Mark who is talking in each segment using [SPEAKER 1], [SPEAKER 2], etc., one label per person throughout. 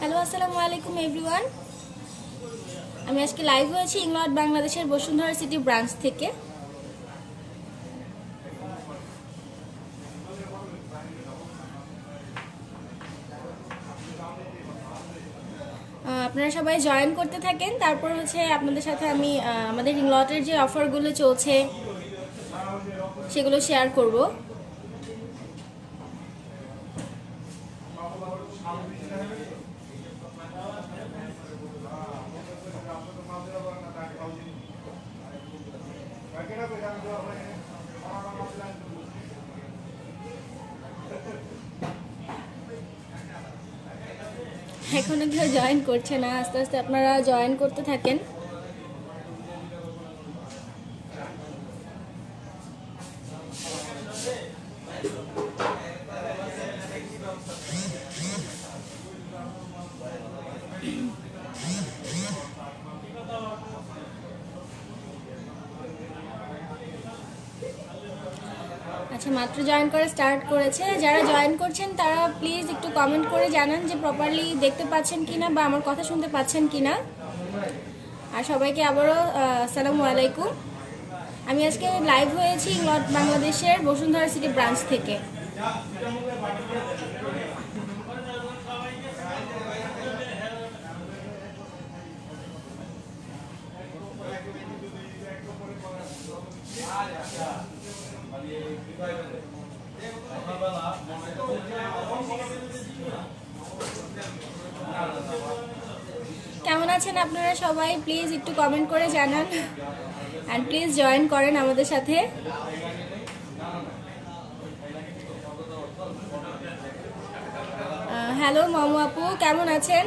[SPEAKER 1] Hello, আসসালামু আলাইকুম everyone. আমি আজকে লাইভ হয়েছি ইংল্যান্ড বাংলাদেশের বসুন্ধরা সিটি ব্রাঞ্চ থেকে। আপনারা সবাই জয়েন করতে থাকেন, তারপর হচ্ছে আপনাদের সাথে আমি আমাদের ইংল্যান্ডের যে অফারগুলো চলছে সেগুলো শেয়ার করব। এখনো কেউ জয়েন করছে না, আস্তে আস্তে আপনারা জয়েন করতে থাকেন। আচ্ছা, মাত্র জয়েন করে স্টার্ট করেছে। যারা জয়েন করছেন তারা প্লিজ একটু কমেন্ট করে জানান যে প্রপারলি দেখতে পাচ্ছেন কিনা বা আমার কথা শুনতে পাচ্ছেন কিনা। আর সবাইকে আবারও আসসালামু আলাইকুম। আমি আজকে লাইভ হয়েছি ইংল্যান্ড বাংলাদেশের বসুন্ধরা সিটি ব্রাঞ্চ থেকে। কেমন আছেন আপনারা সবাই? প্লিজ একটু কমেন্ট করে জানান অ্যান্ড প্লিজ জয়েন করেন আমাদের সাথে। হ্যালো মামু আপু, কেমন আছেন?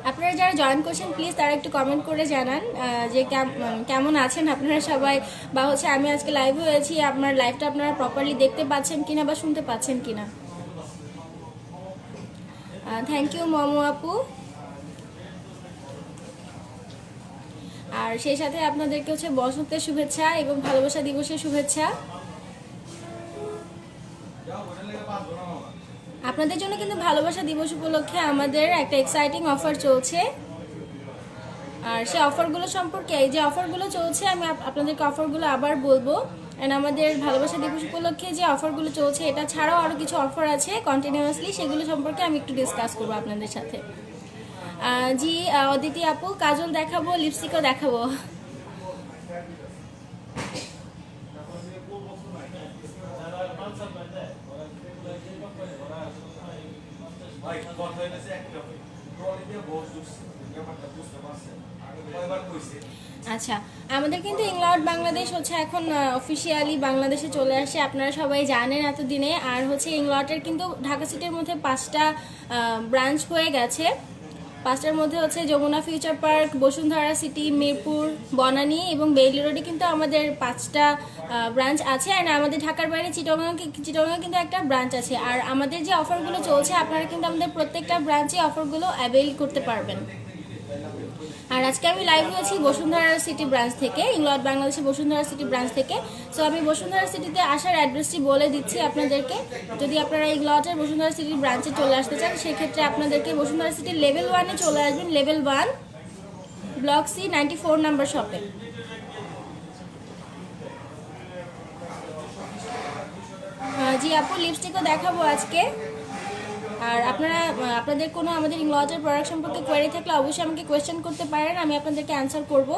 [SPEAKER 1] আপনারা যারা জয়েন করছেন প্লিজ তারা একটু কমেন্ট করে জানান যে কেমন আছেন আপনারা সবাই, বা হচ্ছে আমি আজকে লাইভ হয়েছি, আপনার লাইভটা আপনারা প্রপারলি দেখতে পাচ্ছেন কিনা বা শুনতে পাচ্ছেন কিনা। থ্যাংক ইউ মামু আপু। আর সেই সাথে আপনাদেরকে হচ্ছে বসন্তের শুভেচ্ছা এবং ভালোবাসা দিবসের শুভেচ্ছা। আপনাদের জন্য কিন্তু ভালোবাসা দিবস উপলক্ষে আমাদের একটা এক্সাইটিং অফার চলছে। আর সেই অফারগুলো সম্পর্কে, এই যে অফারগুলো চলছে, আমি আপনাদেরকে অফারগুলো আবার বলবো। অ্যান্ড আমাদের ভালোবাসা দিবস উপলক্ষে যে অফারগুলো চলছে এটা ছাড়াও আরও কিছু অফার আছে কন্টিনিউয়াসলি, সেগুলো সম্পর্কে আমি একটু ডিসকাস করবো আপনাদের সাথে। জি অদিতি আপু, কাজল দেখাবো, লিপস্টিকও দেখাবো। আচ্ছা, আমাদের কিন্তু ইংল্যান্ড বাংলাদেশ হচ্ছে এখন অফিসিয়ালি বাংলাদেশে চলে আসে, আপনারা সবাই জানেন এতদিনে। আর হচ্ছে ইংল্যান্ডের কিন্তু ঢাকা সিটির মধ্যে 5টা ব্রাঞ্চ হয়ে গেছে। 5টার মধ্যে হচ্ছে Jamuna Future Park, Bashundhara City, Mirpur, Banani এবং বেইলি রোডে কিন্তু আমাদের 5টা ব্রাঞ্চ আছে। আর আমাদের ঢাকার বাইরে চিটাগাং কিন্তু একটা ব্রাঞ্চ আছে। আর আমাদের যে অফারগুলো চলছে আপনারা কিন্তু আমাদের প্রত্যেকটা ব্রাঞ্চে অফারগুলো অ্যাভেল করতে পারবেন। আর আজকে আমি লাইভ হয়েছি বসুন্ধরা সিটি ব্রাঞ্চ থেকে, ইংল্যান্ড বাংলাদেশের বসুন্ধরা সিটি ব্রাঞ্চ থেকে। সো আমি বসুন্ধরা সিটিতে আসার অ্যাড্রেসটি বলে দিচ্ছি আপনাদেরকে। যদি আপনারা ইংল্যান্ডের বসুন্ধরা সিটি ব্রাঞ্চে চলে আসতে চান সেক্ষেত্রে আপনাদেরকে বসুন্ধরা সিটির লেভেল 1-এ চলে আসবেন, লেভেল 1 ব্লক সি 94 নাম্বার শপে। জি আপু, লিপস্টিকও দেখাবো আজকে। আর আপনাদের কোনো আমাদের ইংল্যান্ডের প্রোডাক্ট সম্পর্কে কোয়েরি থাকলে অবশ্যই আমাকে কোয়েশ্চেন করতে পারেন, আমি আপনাদেরকে অ্যান্সার করব।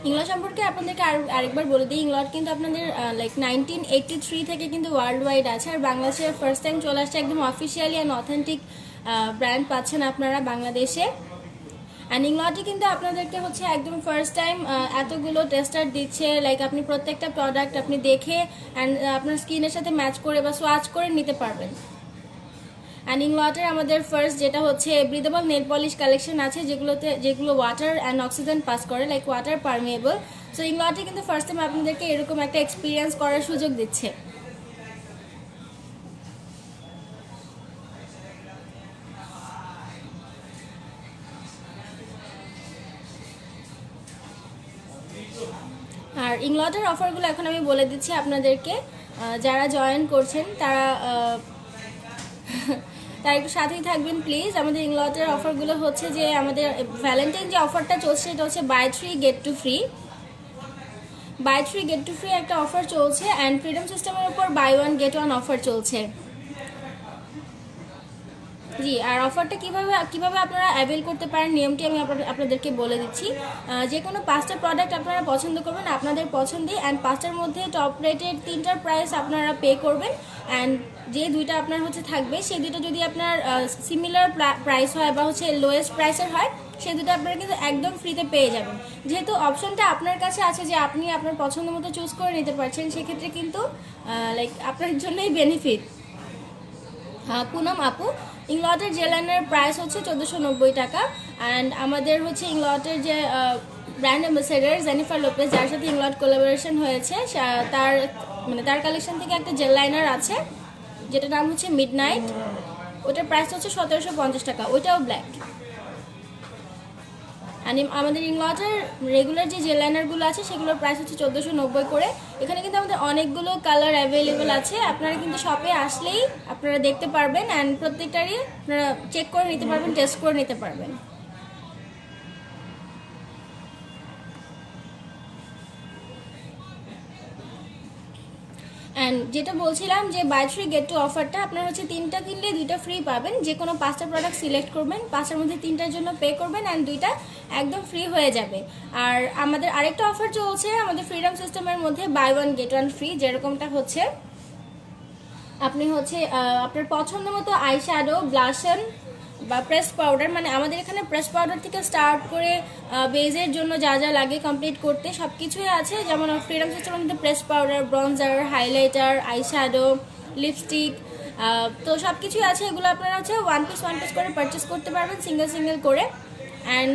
[SPEAKER 1] ইংল্যান্ড সম্পর্কে আপনাদেরকে আরেকবার বলে দিই, ইংল্যান্ড কিন্তু আপনাদের লাইক 1983 থেকে কিন্তু ওয়ার্ল্ড ওয়াইড আছে। আর বাংলাদেশে ফার্স্ট টাইম চলে আসছে, একদম অফিসিয়ালি অ্যান্ড অথেন্টিক ব্র্যান্ড পাচ্ছেন আপনারা বাংলাদেশে। অ্যান্ড ইংল্যান্ডে কিন্তু আপনাদেরকে হচ্ছে একদম ফার্স্ট টাইম এতগুলো টেস্টার দিচ্ছে, লাইক আপনি প্রত্যেকটা প্রোডাক্ট আপনি দেখে অ্যান্ড আপনার স্কিনের সাথে ম্যাচ করে বা সোয়াচ করে নিতে পারবেন। অ্যান্ড ইংলটের আমাদের ফার্স্ট যেটা হচ্ছে ব্রিদেবল নেল পলিশ কালেকশন আছে, যেগুলো ওয়াটার অ্যান্ড অক্সিজেন পাস করে, লাইক ওয়াটার পারমিয়েবল। সো ইংলটে কিন্তু ফার্স্ট টাইম আপনাদেরকে এরকম একটা এক্সপিরিয়েন্স করার সুযোগ দিচ্ছে। আর ইংলটের অফারগুলো এখন আমি বলে দিচ্ছি আপনাদেরকে, যারা জয়েন করছেন তারা তারা একটু সাথেই থাকবেন প্লিজ। আমাদের ইংলটের অফারগুলো হচ্ছে যে আমাদের ভ্যালেন্টাইন যে অফারটা চলছে সেটা হচ্ছে buy 3 get 2 free. Buy 3 get 2 free একটা অফার চলছে, অ্যান্ড ফ্রিডম সিস্টেমের উপর বাই 1 গেট 1 অফার চলছে। জি, আর অফারটা কিভাবে আপনারা অ্যাভেল করতে পারেন নিয়মটি আমি আপনাদেরকে বলে দিচ্ছি। যে কোনো 5টা প্রোডাক্ট আপনারা পছন্দ করবেন আপনাদের পছন্দে, অ্যান্ড 5টার মধ্যে টপ রেটেড 3টার প্রাইস আপনারা পে করবেন, অ্যান্ড যে 2টা আপনার হচ্ছে থাকবে সেই 2টা যদি আপনার সিমিলার প্রাইস হয় বা হচ্ছে লোয়েস্ট প্রাইসের হয়, সেই 2টা আপনারা কিন্তু একদম ফ্রিতে পেয়ে যাবেন। যেহেতু অপশনটা আপনার কাছে আছে যে আপনি আপনার পছন্দ মতো চুজ করে নিতে পারছেন, সেক্ষেত্রে কিন্তু লাইক আপনার জন্যই বেনিফিট। পুনম আপু, ইংলটের জেলাইনার প্রাইস হচ্ছে 1490 টাকা, অ্যান্ড আমাদের হচ্ছে ইংলটের যে ব্র্যান্ড অ্যাম্বাসেডার জেনিফার লোপেজ, যার সাথে ইংলট কোলাবোরেশন হয়েছে, তার কালেকশন থেকে একটা জেল লাইনার আছে যেটার নাম হচ্ছে মিডনাইট। ওটার প্রাইস হচ্ছে 1750 টাকা, ওইটাও ব্ল্যাক। আমাদের ইংলটের রেগুলার যে জেল লাইনারগুলো আছে সেগুলোর প্রাইস হচ্ছে 1490 করে। এখানে কিন্তু আমাদের অনেকগুলো কালার অ্যাভেলেবেল আছে, আপনারা কিন্তু শপে আসলেই আপনারা দেখতে পারবেন, অ্যান্ড প্রত্যেকটারই আপনারা চেক করে নিতে পারবেন, টেস্ট করে নিতে পারবেন। অ্যান্ড যেটা বলছিলাম যে বাই 3 গেট 2 অফারটা আপনার হচ্ছে 3টা কিনলে 2টা ফ্রি পাবেন। যে কোনো 5টা প্রোডাক্ট সিলেক্ট করবেন, 5টার মধ্যে 3টার জন্য পে করবেন, অ্যান্ড 2টা একদম ফ্রি হয়ে যাবে। আর আমাদের আরেকটা অফার চলছে আমাদের ফ্রিডম সিস্টেমের মধ্যে বাই 1 গেট 1 ফ্রি, যেরকমটা হচ্ছে আপনি হচ্ছে আপনার পছন্দ মতো আই শ্যাডো, ব্লাশন বা প্রেস পাউডার, মানে আমাদের এখানে প্রেস পাউডার থেকে স্টার্ট করে বেজের জন্য যা যা লাগে কমপ্লিট করতে সব কিছুই আছে। যেমন ফ্রিডম সিস্টেমের মধ্যে press powder, bronzer, highlighter, eye shadow, lipstick, তো সব কিছুই আছে। এগুলো আপনারা হচ্ছে ওয়ান পিস করে পারচেস করতে পারবেন, সিঙ্গেল করে। অ্যান্ড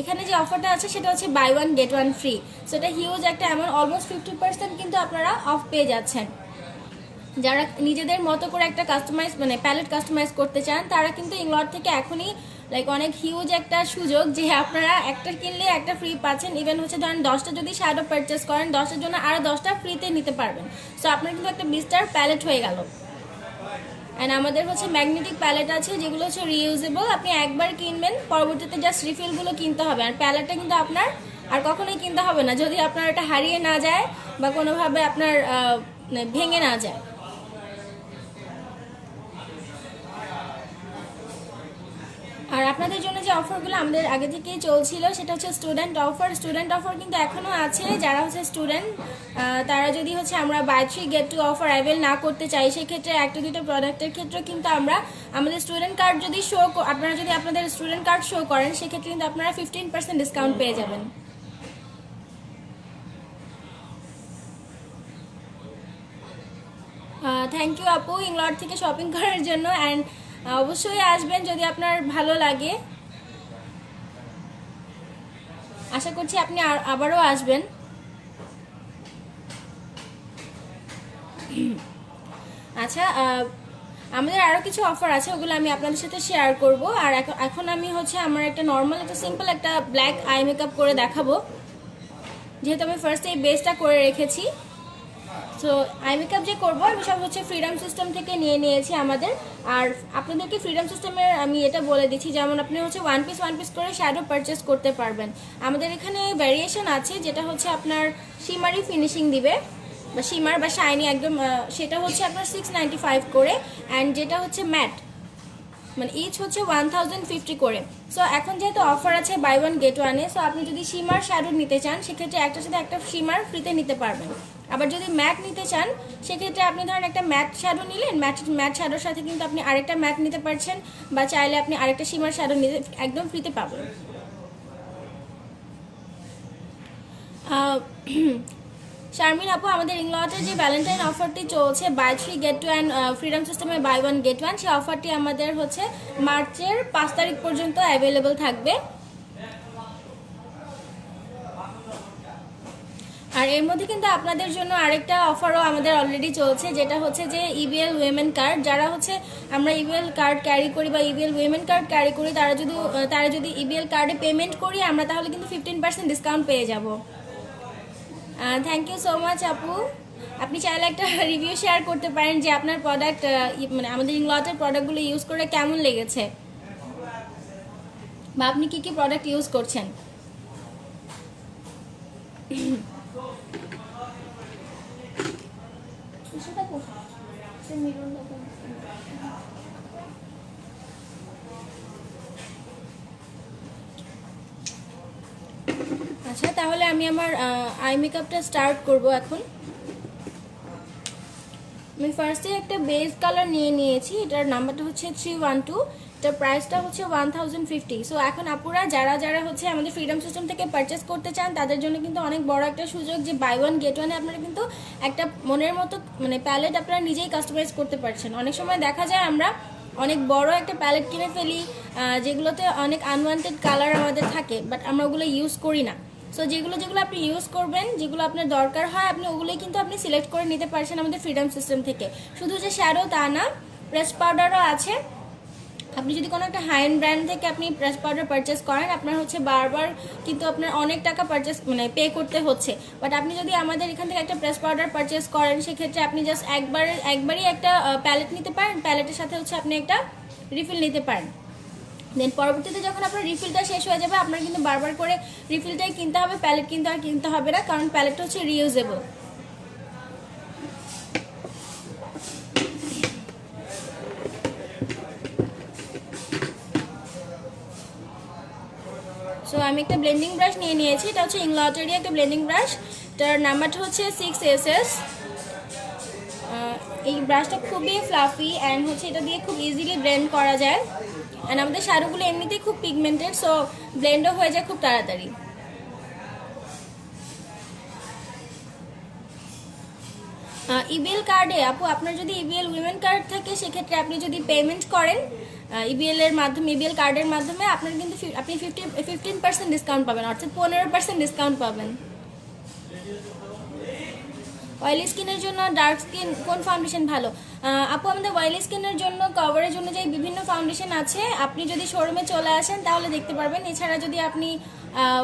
[SPEAKER 1] এখানে যে অফারটা আছে সেটা হচ্ছে বাই 1 গেট 1 ফ্রি। সো এটা হিউজ একটা অ্যামাউন্ট, অলমোস্ট 50% কিন্তু আপনারা অফ পেয়ে যাচ্ছেন। যারা নিজেদের মতো করে একটা প্যালেট কাস্টমাইজ করতে চান তারা কিন্তু ইংলট থেকে এখনই লাইক অনেক হিউজ একটা সুযোগ যে আপনারা একটা কিনলে একটা ফ্রি পাচ্ছেন। ইভেন হচ্ছে ধরেন 10টা যদি শ্যাডো পারচেস করেন 10টার জন্য আরও 10টা ফ্রিতে নিতে পারবেন। সো আপনার কিন্তু একটা 20টার প্যালেট হয়ে গেল। অ্যান্ড আমাদের হচ্ছে ম্যাগনেটিক প্যালেট আছে যেগুলো হচ্ছে রিইউজেবল, আপনি একবার কিনবেন, পরবর্তীতে জাস্ট রিফিলগুলো কিনতে হবে। আর প্যালেটটা কিন্তু আপনার আর কখনোই কিনতে হবে না যদি আপনার এটা হারিয়ে না যায় বা কোনোভাবে আপনার ভেঙে না যায়। আর আপনাদের জন্য যে অফারগুলো আমাদের আগে থেকেই চলছিল সেটা হচ্ছে স্টুডেন্ট অফার কিন্তু এখনও আছে। যারা হচ্ছে স্টুডেন্ট তারা যদি হচ্ছে আমরা বাই 3 গেট 2 অফার অ্যাভেল না করতে চাই, সেক্ষেত্রে একটা দুটো প্রোডাক্টের ক্ষেত্রে কিন্তু আমরা আমাদের স্টুডেন্ট কার্ড যদি আপনারা যদি আপনাদের স্টুডেন্ট কার্ড শো করেন সেক্ষেত্রে কিন্তু আপনারা 15% ডিসকাউন্ট পেয়ে যাবেন। থ্যাংক ইউ আপু ইংলট থেকে শপিং করার জন্য, অ্যান্ড অবশ্যই আসবেন যদি আপনার ভালো লাগে। আশা করছি আপনি আবারও আসবেন। আচ্ছা, আমাদের আরও কিছু অফার আছে, ওগুলো আমি আপনাদের সাথে শেয়ার করব। আর এখন আমি হচ্ছে আমার একটা নর্মাল একটা সিম্পল একটা ব্ল্যাক আই মেকআপ করে দেখাবো, যেহেতু আমি ফার্স্টে এই বেসটা করে রেখেছি। সো আই মেকআপ যে করবো আমি সব হচ্ছে ফ্রিডম সিস্টেম থেকে নিয়েছি আমাদের। আর আপনাদেরকে ফ্রিডম সিস্টেমের আমি এটা বলে দিচ্ছি, যেমন আপনি হচ্ছে ওয়ান পিস করে শ্যাডো পারচেস করতে পারবেন। আমাদের এখানে ভ্যারিয়েশন আছে, যেটা হচ্ছে আপনার শিমারি ফিনিশিং দিবে বা শিমার বা শাইনি একদম, সেটা হচ্ছে আপনার 695 করে, অ্যান্ড যেটা হচ্ছে ম্যাট মানে ইচ হচ্ছে 1050 করে। সো এখন যেহেতু অফার আছে বাই 1 গেট 1-এ, সো আপনি যদি শিমার শ্যাডো নিতে চান সেক্ষেত্রে একটার সাথে একটা শিমার ফ্রিতে নিতে পারবেন। আবার যদি ম্যাট নিতে চান সেক্ষেত্রে আপনি ধরেন একটা ম্যাট শ্যাডো নিলেন, ম্যাট শ্যাডোর সাথে কিন্তু আপনি আরেকটা ম্যাট নিতে পারছেন, বা চাইলে আপনি আরেকটা শিমার শ্যাডো নিতে একদম ফ্রিতে পাবেন। শারমিন আপু, আমাদের ইংলটের যে ভ্যালেন্টাইন অফারটি চলছে, বাই 3 গেট 2 অ্যান্ড ফ্রিডম সিস্টেমে বাই 1 গেট 1, সেই অফারটি আমাদের হচ্ছে মার্চের 5 তারিখ পর্যন্ত অ্যাভেলেবল থাকবে। আর এর মধ্যে কিন্তু আপনাদের জন্য আরেকটা অফারও আমাদের অলরেডি চলছে, যেটা হচ্ছে যে ইবিএল উইমেন কার্ড, যারা হচ্ছে আমরা ইবিএল কার্ড ক্যারি করি বা ইবিএল উইমেন কার্ড ক্যারি করি, তারা যদি ইবিএল কার্ডে পেমেন্ট করি আমরা, তাহলে কিন্তু 15% ডিসকাউন্ট পেয়ে যাব। থ্যাংক ইউ সো মাচ আপু। আপনি চাইলে একটা রিভিউ শেয়ার করতে পারেন যে আপনার প্রোডাক্ট মানে আমাদের ইংলটের প্রোডাক্টগুলো ইউজ করে কেমন লেগেছে, বা আপনি কি কি প্রোডাক্ট ইউজ করছেন। আচ্ছা, তাহলে আমি আমার আই মেকআপটা স্টার্ট করব এখন। আমি ফার্স্টে একটা বেস কালার নিয়ে নিয়েছি, এটার নাম্বারটা হচ্ছে 312, এটার প্রাইসটা হচ্ছে 1050। সো এখন আপুরা যারা যারা হচ্ছে আমাদের ফ্রিডম সিস্টেম থেকে পারচেস করতে চান, তাদের জন্য কিন্তু অনেক বড় একটা সুযোগ যে বাই 1 গেট 1 আপনারা কিন্তু একটা মনের মতো মানে প্যালেট আপনারা নিজেই কাস্টমাইজ করতে পারছেন। অনেক সময় দেখা যায় আমরা অনেক বড় একটা প্যালেট কিনে ফেলি, যেগুলোতে অনেক আনওয়ান্টেড কালার আমাদের থাকে, বাট আমরা ওগুলো ইউজ করি না। সো যেগুলো যেগুলো আপনি ইউজ করবেন, যেগুলো আপনার দরকার হয়, আপনি ওগুলোই কিন্তু আপনি সিলেক্ট করে নিতে পারছেন আমাদের ফ্রিডম সিস্টেম থেকে। শুধু যে শ্যাডো তা না, প্রেস পাউডারও আছে। আপনি যদি কোনো একটা হাই এন্ড ব্র্যান্ড থেকে আপনি প্রেস পাউডার পারচেস করেন, আপনার হচ্ছে বারবার কিন্তু আপনার অনেক টাকা পারচেস মানে পে করতে হচ্ছে। বাট আপনি যদি আমাদের এখান থেকে একটা প্রেস পাউডার পারচেস করেন, সেক্ষেত্রে আপনি জাস্ট একবারই একটা প্যালেট নিতে পারেন, প্যালেটের সাথে হচ্ছে আপনি একটা রিফিল নিতে পারেন। দেন পরবর্তীতে যখন আপনার রিফিলটা শেষ হয়ে যাবে, আপনার কিন্তু বারবার করে রিফিলটাই কিনতে হবে, প্যালেট কিন্তু আর কিনতে হবে না, কারণ প্যালেটটা হচ্ছে রিইউজেবল। সো আমি একটা ব্লেন্ডিং ব্রাশ নিয়ে নিয়েছি, এটা হচ্ছে ইংলটেরই একটা ব্লেন্ডিং ব্রাশ, এটার নাম্বারটা হচ্ছে 6SS। এই ব্রাশটা খুবই ফ্লাফি অ্যান্ড হচ্ছে এটা দিয়ে খুব ইজিলি ব্লেন্ড করা যায়। অ্যান্ড আমাদের শ্যাডোগুলো এমনিতেই খুব পিগমেন্টেড, সো ব্লেন্ডও হয়ে যায় খুব তাড়াতাড়ি। ইবিএল কার্ডে আপু, আপনার যদি ইবিএল উইমেন কার্ড থাকে, সেক্ষেত্রে আপনি যদি পেমেন্ট করেন ইবিএল এর মাধ্যমে, ইবিএল কার্ডের মাধ্যমে, আপনার কিন্তু আপনি 15% ডিসকাউন্ট পাবেন, অর্থাৎ 15% ডিসকাউন্ট পাবেন। অয়েলি স্কিনের জন্য ডার্ক স্কিন কোন ফাউন্ডেশন ভালো? আপু, আমাদের অয়েলি স্কিনের জন্য কভারেজ অনুযায়ী বিভিন্ন ফাউন্ডেশন আছে, আপনি যদি শোরুমে চলে আসেন তাহলে দেখতে পারবেন। এছাড়া যদি আপনি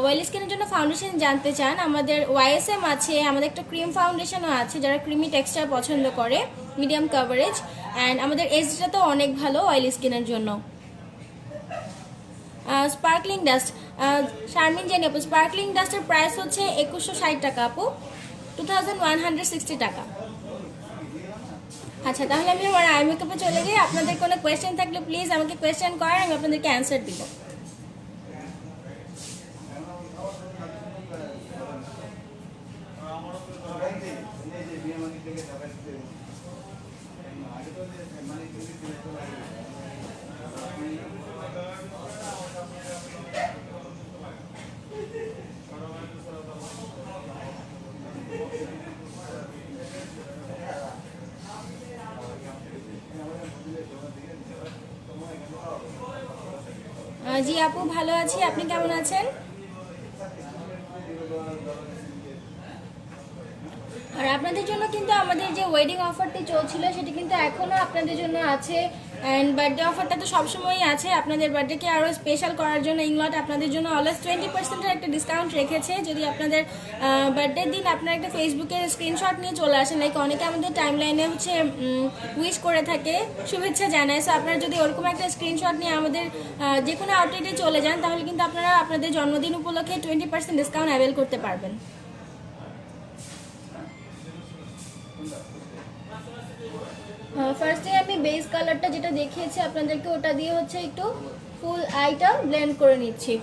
[SPEAKER 1] অয়েলি স্কিনের জন্য ফাউন্ডেশন জানতে চান, আমাদের ওয়াইএসএম আছে, আমাদের একটা ক্রিম ফাউন্ডেশনও আছে যারা ক্রিমি টেক্সচার পছন্দ করে, মিডিয়াম কভারেজ। অ্যান্ড আমাদের এজটা তো অনেক ভালো অয়েলি স্কিনের জন্য। স্পার্কলিং ডাস্ট, শারমিন জানি আপু, স্পার্কলিং ডাস্টের প্রাইস হচ্ছে 2160 টাকা আপু, 2160 টাকা। আচ্ছা, তাহলে আমি আমার আই মেকআপে চলে গিয়ে আপনাদের কোনো কোয়েশ্চেন থাকলে প্লিজ আমাকে কোয়েশ্চেন করেন, আমি আপনাদেরকে অ্যান্সার দিব। জি আপু, ভালো আছি, আপনি কেমন আছেন? আর আপনাদের জন্য কিন্তু আমাদের যে ওয়েডিং অফারটি চলছিল, সেটি কিন্তু এখনও আপনাদের জন্য আছে। অ্যান্ড বার্থডে অফারটা তো সবসময়ই আছে। আপনাদের বার্থডেকে আরও স্পেশাল করার জন্য ইংলট আপনাদের জন্য অলওয়েজ 20%-এর একটা ডিসকাউন্ট রেখেছে। যদি আপনাদের বার্থডের দিন আপনারা একটা ফেসবুকের স্ক্রিনশট নিয়ে চলে আসেন, লাইক অনেকে আমাদের টাইমলাইনে হচ্ছে উইশ করে থাকে, শুভেচ্ছা জানায়। সো আপনারা যদি ওরকম একটা স্ক্রিনশট নিয়ে আমাদের যে কোনো আউটলেটে চলে যান, তাহলে কিন্তু আপনারা আপনাদের জন্মদিন উপলক্ষে 20% ডিসকাউন্ট অ্যাভেল করতে পারবেন। ফার্স্টে আমি বেস কালারটা যেটা দেখিয়েছি আপনাদেরকে, ওটা দিয়ে হচ্ছে একটু ফুল আইটা ব্লেন্ড করে নিচ্ছি।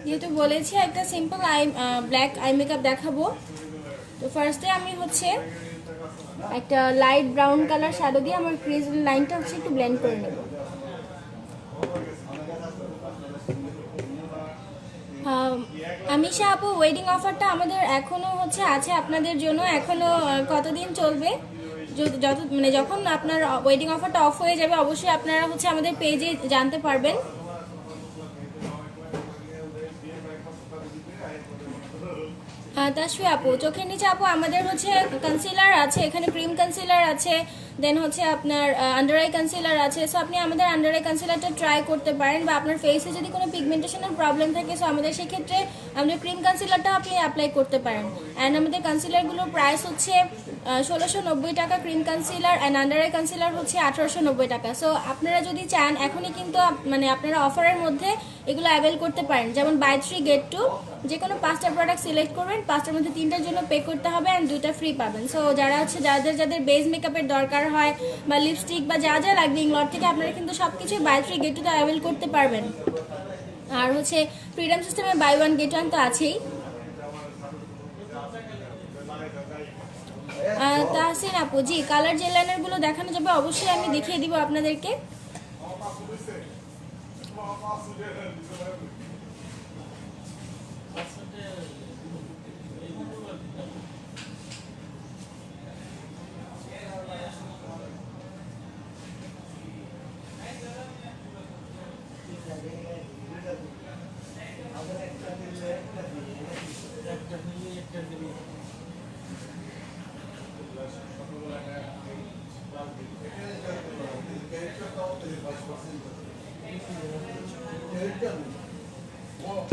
[SPEAKER 1] যেহেতু বলেছি একটা সিম্পল ব্ল্যাক আই মেকআপ দেখাবো, তো ফার্স্টে আমি হচ্ছে একটা লাইট ব্রাউন কালার শ্যাডো দিয়ে আমার ক্রিজ লাইনটা হচ্ছে একটু ব্লেন্ড করে নেব। আমিশা আপু, ওয়েডিং অফারটা আমাদের এখনো হচ্ছে আছে আপনাদের জন্য, এখনো কতদিন চলবে, মানে যখন আপনার ওয়েডিং অফারটা অফ হয়ে যাবে অবশ্যই আপনারা হচ্ছে আমাদের পেজে জানতে পারবেন। তাশফি আপু, চোখের নিচে আপু আমাদের হচ্ছে কনসিলার আছে, এখানে ক্রিম কনসিলার আছে, দেন হচ্ছে আপনার আন্ডার আই কনসিলার আছে। সো আপনি আমাদের আন্ডার আই কনসিলারটা ট্রাই করতে পারেন, বা আপনার ফেসে যদি কোনো পিগমেন্টেশনের প্রবলেম থাকে সো আমাদের সেক্ষেত্রে আমাদের ক্রিম কনসিলারটা আপনি অ্যাপ্লাই করতে পারেন। অ্যান্ড আমাদের কনসিলারগুলোর প্রাইস হচ্ছে 1690 টাকা cream concealer, and under eye concealer হচ্ছে 1890 টাকা। সো আপনারা যদি চান এখনই কিন্তু মানে আপনারা অফারের মধ্যে এগুলো অ্যাভেল করতে পারেন, যেমন বাই 3 গেট 2, যে কোনো 5টা প্রোডাক্ট সিলেক্ট করবেন, 5টার মধ্যে 3টার জন্য পে করতে হবে অ্যান্ড 2টা ফ্রি পাবেন। সো যারা হচ্ছে যাদের বেস মেকআপের দরকার হয় বা লিপস্টিক বা যা যা লাগবে ইংলট থেকে, আপনারা কিন্তু সব কিছুই বাই 3 গেট 2তে অ্যাভেল করতে পারবেন। আর হচ্ছে ফ্রিডম সিস্টেমে বাই 1 গেট 1 তো আছেই। তাহসিন আপু, জি কালার জেল লাইনার গুলো দেখানো যাবে, অবশ্যই আমি দেখিয়ে দিব আপনাদেরকে।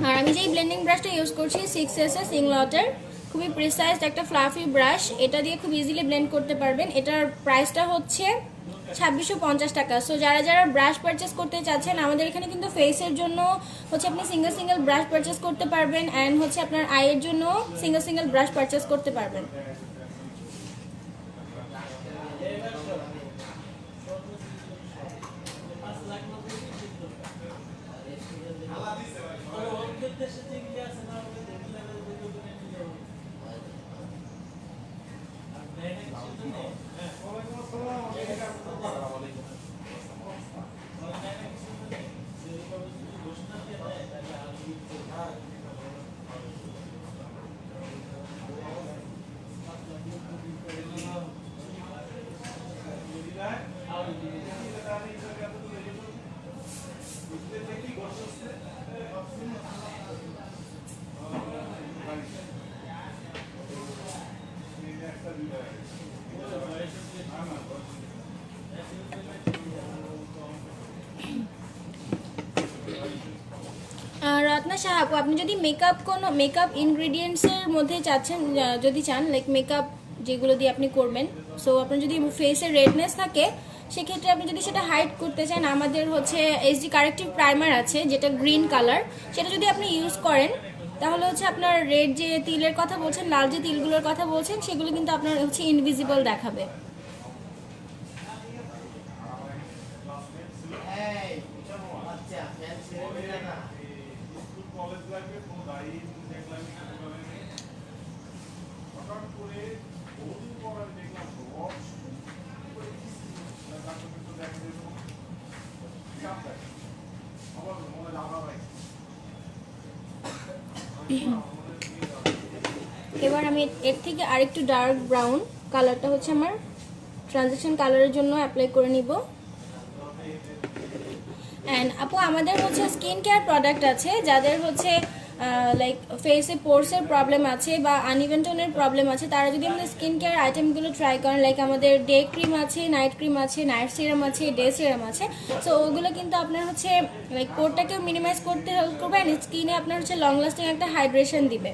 [SPEAKER 1] আর আমি যেই ব্লেন্ডিং ব্রাশটা ইউজ করছি 6SS ইংলটের, খুবই প্রিসাইজ একটা ফ্লাফি ব্রাশ, এটা দিয়ে খুব ইজিলি ব্লেন্ড করতে পারবেন। এটার প্রাইসটা হচ্ছে 2650 টাকা। সো যারা যারা ব্রাশ পারচেস করতে চাচ্ছেন, আমাদের এখানে কিন্তু ফেসের জন্য হচ্ছে আপনি সিঙ্গেল ব্রাশ পারচেস করতে পারবেন, অ্যান্ড হচ্ছে আপনার আইয়ের জন্য সিঙ্গেল ব্রাশ পারচেস করতে পারবেন। রত্না শাহ আপু, আপনি যদি কোনো মেকআপ ইনগ্রেডিয়েন্টসের মধ্যে যদি চান লাইক মেকআপ যেগুলো দিয়ে আপনি করবেন, সো আপনার যদি ফেসের রেডনেস থাকে সেক্ষেত্রে আপনি যদি সেটা হাইড করতে চান, আমাদের হচ্ছে এইচডি কারেক্টিভ প্রাইমার আছে যেটা গ্রিন কালার, সেটা যদি আপনি ইউজ করেন তাহলে হচ্ছে আপনার রেড যে তিলের কথা বলছেন, লাল যে তিলগুলোর কথা বলছেন, সেগুলো কিন্তু আপনার হচ্ছে ইনভিজিবল দেখাবে। এবার আমি এর থেকে আরেকটু ডার্ক ব্রাউন কালারটা হচ্ছে আমার ট্রানজিশন কালারের জন্য অ্যাপ্লাই করে নিব। অ্যান্ড আপু আমাদের হচ্ছে স্কিন কেয়ার প্রোডাক্ট আছে, যাদের হচ্ছে লাইক ফেসে পোর্সের প্রবলেম আছে বা আনইভেন টোনের প্রবলেম আছে, তারা যদি আমাদের স্কিন কেয়ার আইটেমগুলো ট্রাই করেন, লাইক আমাদের ডে ক্রিম আছে, নাইট ক্রিম আছে, নাইট সিরাম আছে, ডে সিরাম আছে, সো ওগুলো কিন্তু আপনার হচ্ছে লাইক পোরটাকেও মিনিমাইজ করতে হেল্প করবে, অ্যান্ড স্কিনে আপনার হচ্ছে লং লাস্টিং একটা হাইড্রেশন দিবে।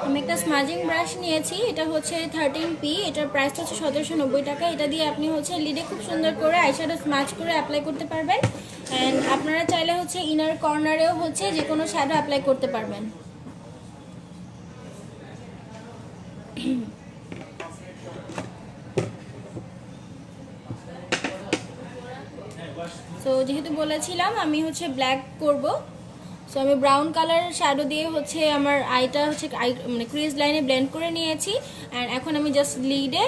[SPEAKER 1] আমি একটা স্মাজিং ব্রাশ নিয়েছি, এটা হচ্ছে 13P, এটার প্রাইস হচ্ছে 1790 টাকা। এটা দিয়ে আপনি হচ্ছে লিডে খুব সুন্দর করে আইশ্যাডো স্মাচ করে অ্যাপ্লাই করতে পারবেন। অ্যান্ড আপনারা চাইলে হচ্ছে ইনার কর্নারেও হচ্ছে যে কোনো শ্যাডো অ্যাপ্লাই করতে পারবেন। সো যেহেতু বলেছিলাম আমি হচ্ছে ব্ল্যাক করব, সো আমি ব্রাউন কালার শ্যাডো দিয়ে হচ্ছে আমার আইটা হচ্ছে মানে ক্রিজ লাইনে ব্লেন্ড করে নিয়েছি। অ্যান্ড এখন আমি জাস্ট লিডে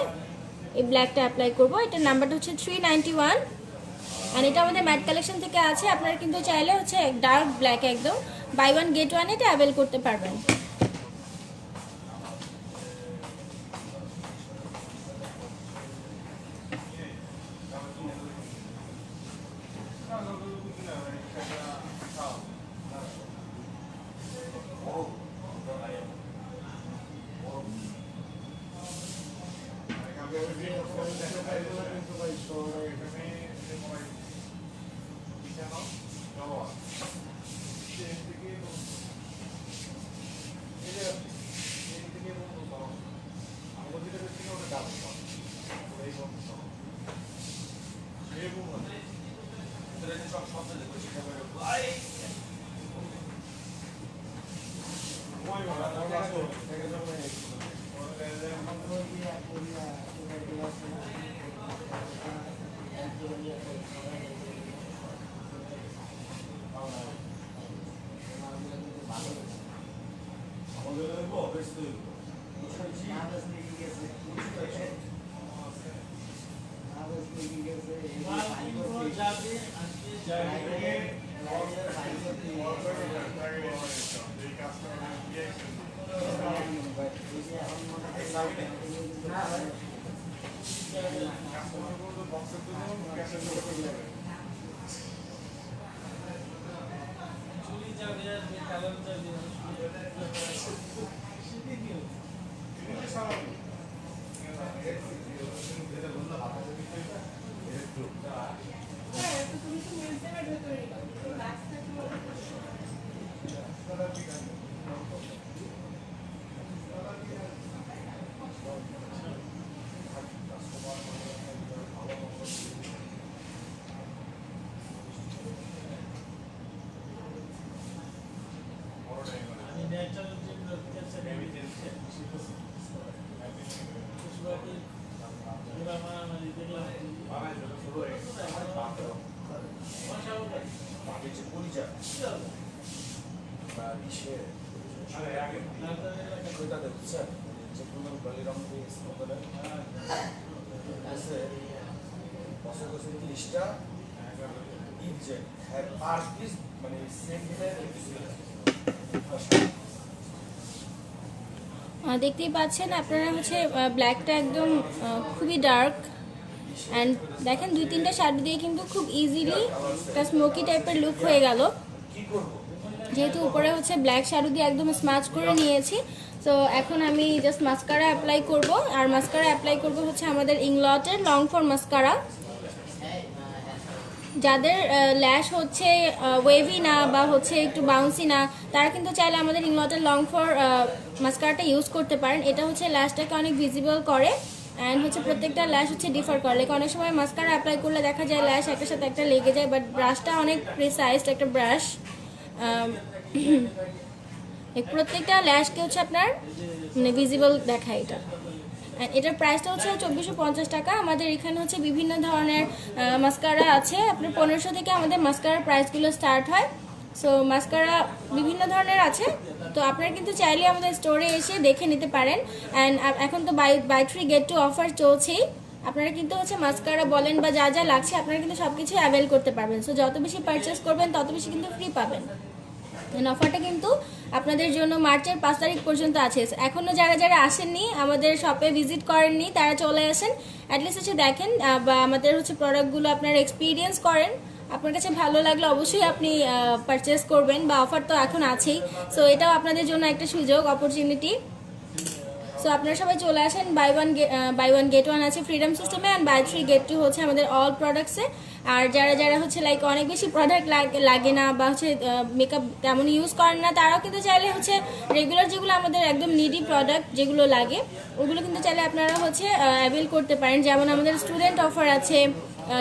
[SPEAKER 1] এই ব্ল্যাকটা অ্যাপ্লাই করব। এটার নাম্বারটা হচ্ছে 391, অ্যান্ড এটা আমাদের ম্যাট কালেকশন থেকে আছে। আপনারা কিন্তু চাইলে হচ্ছে ডার্ক ব্ল্যাক একদম বাই ওয়ান গেট ওয়ান এটা অ্যাভেল করতে পারবেন। দেখতেই পাচ্ছেন আপনারা হচ্ছে ব্ল্যাকটা একদম খুবই ডার্ক, অ্যান্ড দেখেন দুই তিনটা শ্যাডো দিয়ে কিন্তু খুব ইজিলি একটা স্মোকি টাইপের লুক হয়ে গেল। যেহেতু উপরে হচ্ছে ব্ল্যাক শ্যাডো দিয়ে একদম স্ম্যাচ করে নিয়েছি, তো এখন আমি জাস্ট মাস্কারা অ্যাপ্লাই করব। আর মাস্কারা অ্যাপ্লাই করব হচ্ছে আমাদের ইংলটের লং ফর মাস্কারা। যাদের ল্যাশ হচ্ছে ওয়েভি না বা হচ্ছে একটু বাউন্সি না, তারা কিন্তু চাইলে আমাদের ইংলটের লং ফর মাস্কারাটা ইউজ করতে পারেন। এটা হচ্ছে ল্যাশটাকে অনেক ভিজিবল করে, অ্যান্ড হচ্ছে প্রত্যেকটা ল্যাশ হচ্ছে ডিফার করে। লাইক অনেক সময় মাস্কারা অ্যাপ্লাই করলে দেখা যায় ল্যাশ একটার সাথে একটা লেগে যায়, বাট ব্রাশটা অনেক প্রিসাইজড একটা ব্রাশ। প্রত্যেকটা ল্যাশকে হচ্ছে আপনার মানে ভিজিবল দেখায় এটা। এটার প্রাইসটা হচ্ছে 2450 টাকা। আমাদের এখানে হচ্ছে বিভিন্ন ধরনের মাস্কারা আছে, আপনার 1500 থেকে আমাদের মাস্কারার প্রাইসগুলো স্টার্ট হয়। সো মাস্কারা বিভিন্ন ধরনের আছে, তো আপনারা কিন্তু চাইলে আমাদের স্টোরে এসে দেখে নিতে পারেন। অ্যান্ড এখন তো বাই 3 get 2 অফার চলছেই, আপনারা কিন্তু হচ্ছে মাস্কারা বলেন বা যা যা লাগছে আপনারা কিন্তু সব কিছু অ্যাভেল করতে পারবেন। সো যত বেশি পারচেস করবেন তত বেশি কিন্তু ফ্রি পাবেন। অফারটা কিন্তু আপনাদের জন্য মার্চের 5 তারিখ পর্যন্ত আছে। এখনও যারা যারা আসেননি, আমাদের শপে ভিজিট করেননি, তারা চলে আসেন, অ্যাটলিস্ট হচ্ছে দেখেন বা আমাদের হচ্ছে প্রোডাক্টগুলো আপনারা এক্সপিরিয়েন্স করেন। আপনার কাছে ভালো লাগলে অবশ্যই আপনি পারচেস করবেন, বা অফার তো এখন আছেই। সো এটাও আপনাদের জন্য একটা সুযোগ, অপরচুনিটি। সো আপনারা সবাই চলে আসেন। বাই ওয়ান গেট ওয়ান আছে ফ্রিডম সিস্টেমে, অ্যান্ড বাই 3 get 2 হচ্ছে আমাদের অল প্রোডাক্টসে। আর যারা যারা হচ্ছে লাইক অনেক বেশি প্রোডাক্ট লাগে না বা হচ্ছে মেকআপ তেমন ইউজ করেন না, তারাও কিন্তু চাইলে হচ্ছে রেগুলার যেগুলো আমাদের একদম নিডি প্রোডাক্ট যেগুলো লাগে ওগুলো কিন্তু চাইলে আপনারা হচ্ছে অ্যাভেল করতে পারেন। যেমন আমাদের স্টুডেন্ট অফার আছে,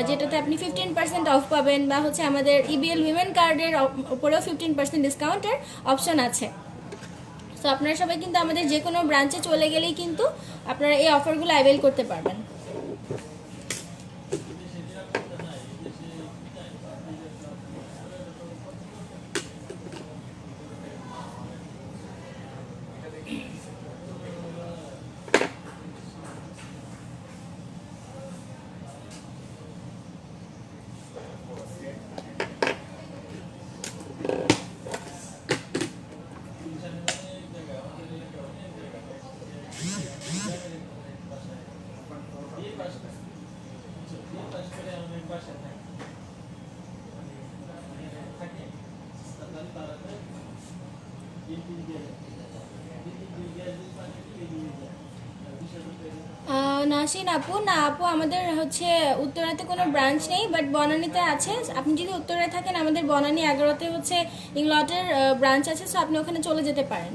[SPEAKER 1] যেটাতে আপনি 15% অফ পাবেন, বা হচ্ছে আমাদের ইবিএল উইমেন কার্ডের উপরেও 15% ডিসকাউন্টের অপশন আছে। তো আপনারা সবাই কিন্তু আমাদের যে কোনো ব্রাঞ্চে চলে গেলেই কিন্তু আপনারা এই অফারগুলো অ্যাভেল করতে পারবেন। নাসিন আপু, না আপু, আমাদের হচ্ছে উত্তরাতে কোনো ব্রাঞ্চ নেই, বাট বনানীতে আছে। আপনি যদি উত্তরায় থাকেন, আমাদের বনানী 11তে হচ্ছে ইংলটের ব্রাঞ্চ আছে, সো আপনি ওখানে চলে যেতে পারেন।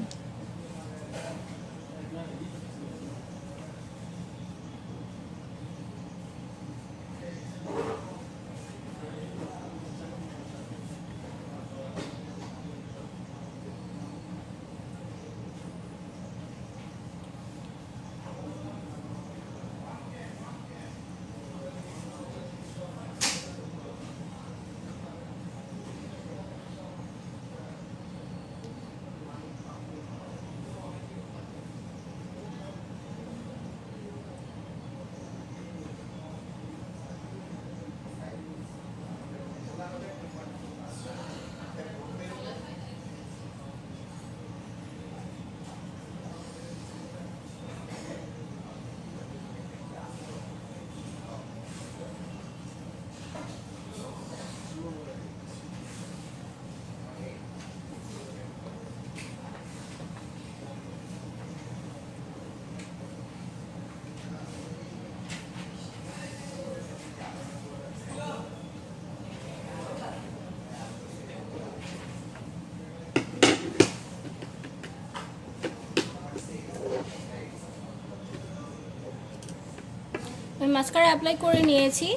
[SPEAKER 1] আমি মাস্কারা অ্যাপ্লাই করে নিয়েছি,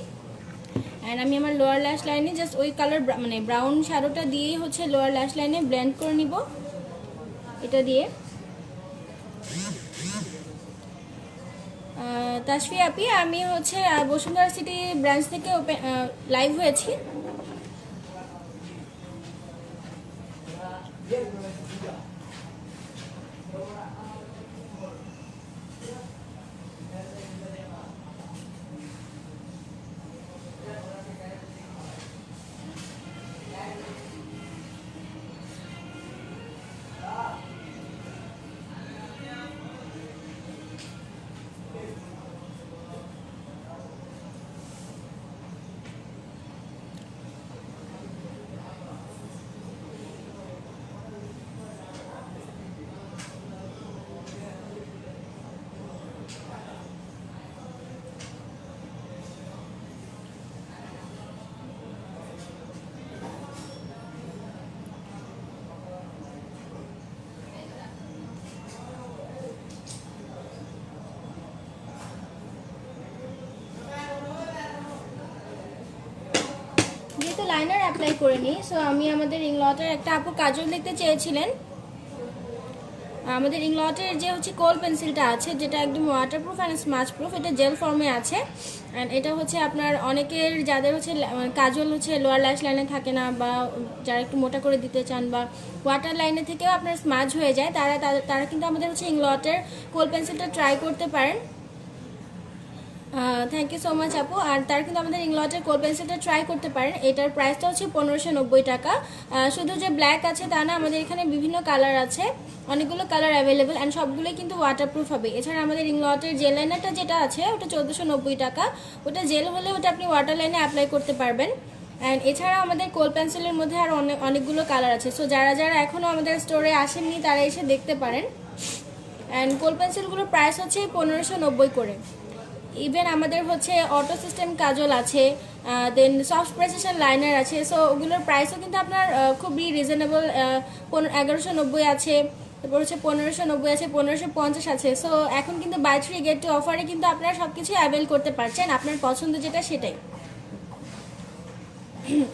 [SPEAKER 1] অ্যান্ড আমি আমার লোয়ার ল্যাশ লাইনে জাস্ট ওই কালার মানে ব্রাউন শ্যাডোটা দিয়েই হচ্ছে লোয়ার ল্যাশ লাইনে ব্লেন্ড করে নিব এটা দিয়ে। তাসফি আপি, আমি হচ্ছে বসুন্ধরা সিটি ব্রাঞ্চ থেকে লাইভ হয়েছি। যেহেতু লাইনার অ্যাপ্লাই করে নিই, সো আমি আমাদের ইংলটের একটা আপু কাজল দেখতে চেয়েছিলেন, আমাদের ইংলটের যে হচ্ছে কোল পেন্সিলটা আছে, যেটা একদম ওয়াটারপ্রুফ অ্যান্ড স্মাচ প্রুফ, এটা জেল ফর্মে আছে। অ্যান্ড এটা হচ্ছে আপনার অনেকের যাদের হচ্ছে কাজল হচ্ছে লোয়ার ল্যাশ লাইনে থাকে না, বা যারা একটু মোটা করে দিতে চান, বা ওয়াটার লাইনে থেকেও আপনার স্মাচ হয়ে যায়, তারা কিন্তু আমাদের হচ্ছে ইংলটের কোল পেন্সিলটা ট্রাই করতে পারেন। থ্যাংক ইউ সো মাচ আপু। আর তার কিন্তু আমাদের ইংলটের কোল পেন্সিলটা ট্রাই করতে পারেন। এটার প্রাইসটা হচ্ছে 1590 টাকা। শুধু যে ব্ল্যাক আছে তা না, আমাদের এখানে বিভিন্ন কালার আছে, অনেকগুলো কালার অ্যাভেলেবেল, অ্যান্ড সবগুলোই কিন্তু ওয়াটারপ্রুফ হবে। এছাড়া আমাদের ইংলটের জেল লাইনারটা যেটা আছে ওটা 1490 টাকা। ওটা জেল হলে ওটা আপনি ওয়াটার লাইনে অ্যাপ্লাই করতে পারবেন। অ্যান্ড এছাড়া আমাদের কোল পেন্সিলের মধ্যে আরও অনেকগুলো কালার আছে। সো যারা যারা এখনও আমাদের স্টোরে আসেননি তারা এসে দেখতে পারেন। অ্যান্ড কোল পেন্সিলগুলোর প্রাইস হচ্ছে 1590 করে। ইভেন আমাদের হচ্ছে অটো সিস্টেম কাজল আছে, দেন সফট প্রেসিশন লাইনার আছে। সো ওগুলোর প্রাইসও কিন্তু আপনার খুবই রিজনেবল। 1190 আছে, তারপর হচ্ছে 1590 আছে, 1550 আছে। সো এখন কিন্তু বাই 3 গেট 2 অফারে কিন্তু আপনারা সব কিছু অ্যাভেল করতে পারছেন, আপনার পছন্দ যেটা সেটাই।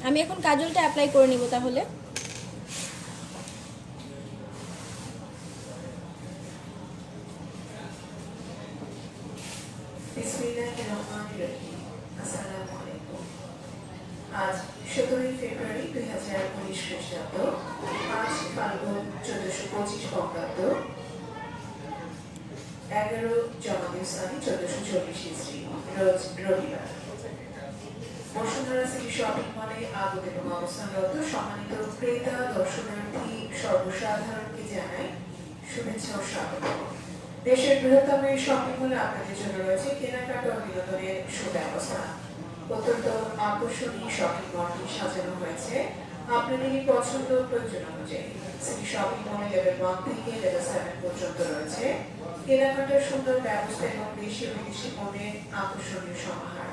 [SPEAKER 1] আমি এখন কাজলটা অ্যাপ্লাই করে নিব তাহলে।
[SPEAKER 2] আজ 17 ফেব্রুয়ারি 2019 খ্রিস্টাব্দ, 5 ফাল্গুন 1425 বঙ্গাব্দ, 11 জমাদিউসানি 1440 ইসরি, রোজ রবিবার। বসুন্ধরা সিটি শপিং মলে আগত এবং অবস্থানরত সম্মানিত ক্রেতা দর্শনার্থী সর্বসাধারণকে জানাই শুভেচ্ছা ও স্বাগত। দেশের বৃহত্তম এই শপিং মলে আপনাদের জন্য রয়েছে কেনাকাটা ও বিনোদনের সুব্যবস্থা। অত্যন্ত আকর্ষণীয় শপিং মলটি সাজানো হয়েছে আপনাদেরই পছন্দ প্রয়োজন অনুযায়ী। সিটি শপিং মলে লেভেল 1 থেকে লেভেল 7 পর্যন্ত রয়েছে কেনাকাটার সুন্দর ব্যবস্থা এবং দেশি ও বিদেশি পণ্যের আকর্ষণীয় সমাহার।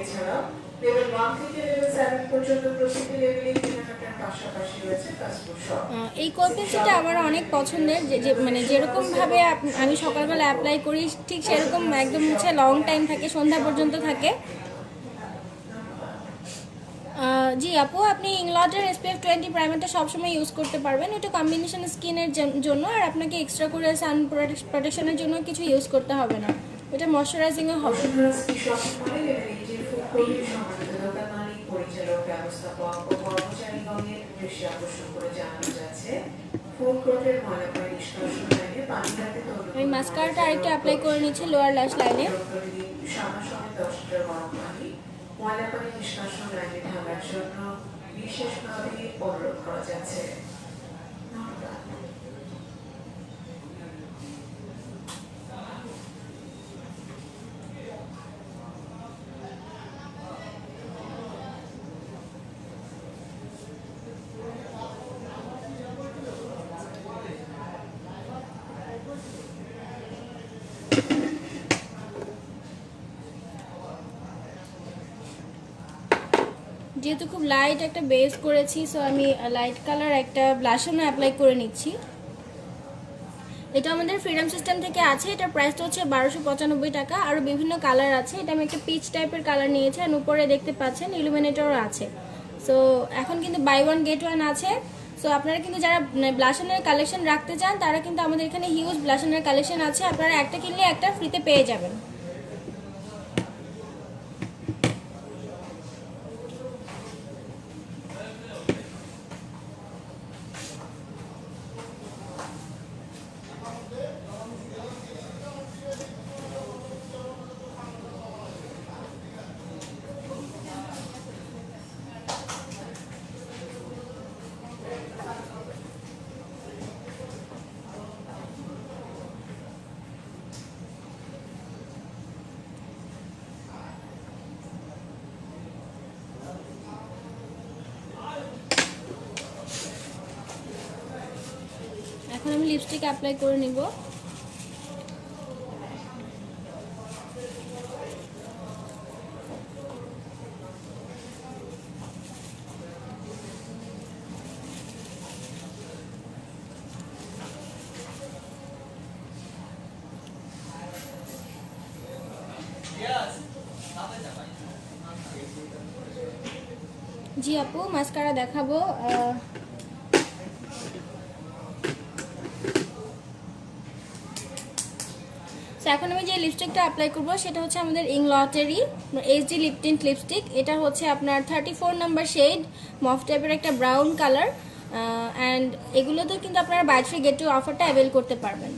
[SPEAKER 2] এছাড়াও লেভেল 1 থেকে লেভেল 7 পর্যন্ত প্রতিটি লেভেলে কেনাকাটার পাশাপাশি রয়েছে ফাস্টফুড শপ।
[SPEAKER 1] এই কোল পেন্সিলটা আমার অনেক পছন্দের, যে মানে যেরকম ভাবে আমি সকালবেলা অ্যাপ্লাই করি ঠিক সেরকম একদম হচ্ছে লং টাইম থাকে, সন্ধ্যা পর্যন্ত থাকে। জি আপু, আপনি ইংলটের SPF 20 প্রাইমারটা সবসময় ইউজ করতে পারবেন। ওটা কম্বিনেশন স্কিনের জন্য, আর আপনাকে এক্সট্রা করে সান প্রোটেকশনের জন্য কিছু ইউজ করতে হবে না, এটা ময়শ্চারাইজিংও হবে। আমি মাস্কারাটা আরেকটু অ্যাপ্লাই করে নিচ্ছি লোয়ার ল্যাশ লাইনে।
[SPEAKER 2] ময়লা পানি নিষ্কাশন লাইনে ঢালার জন্য বিশেষভাবে অনুরোধ করা যাচ্ছে।
[SPEAKER 1] যেহেতু খুব লাইট একটা বেস করেছি, সো আমি লাইট কালার একটা ব্লাশনও অ্যাপ্লাই করে নিচ্ছি। এটা আমাদের ফ্রিডম সিস্টেম থেকে আছে, এটার প্রাইসটা হচ্ছে 1295 টাকা। আরও বিভিন্ন কালার আছে, এটা আমি একটা পিচ টাইপের কালার নিয়েছি, আর উপরে দেখতে পাচ্ছেন ইলুমিনেটরও আছে। সো এখন কিন্তু বাই 1 গেট 1 আছে। সো আপনারা কিন্তু যারা ব্লাশনের কালেকশন রাখতে চান তারা কিন্তু আমাদের এখানে হিউজ ব্লাশনের কালেকশন আছে, আপনারা একটা কিনলে একটা ফ্রিতে পেয়ে যাবেন। এখন আমি লিপস্টিক অ্যাপ্লাই করে নিব। জি আপু, মাস্কারা দেখাবো। তো এখন আমি যে লিপস্টিকটা অ্যাপ্লাই করবো সেটা হচ্ছে আমাদের ইংলটেরই এইচডি লিপ টিন্ট লিপস্টিক। এটা হচ্ছে আপনার 34 নাম্বার শেড, মফ টাইপের একটা ব্রাউন কালার। অ্যান্ড এগুলোতে কিন্তু আপনারা বাই 3 গেট 2 অফারটা অ্যাভেল করতে পারবেন।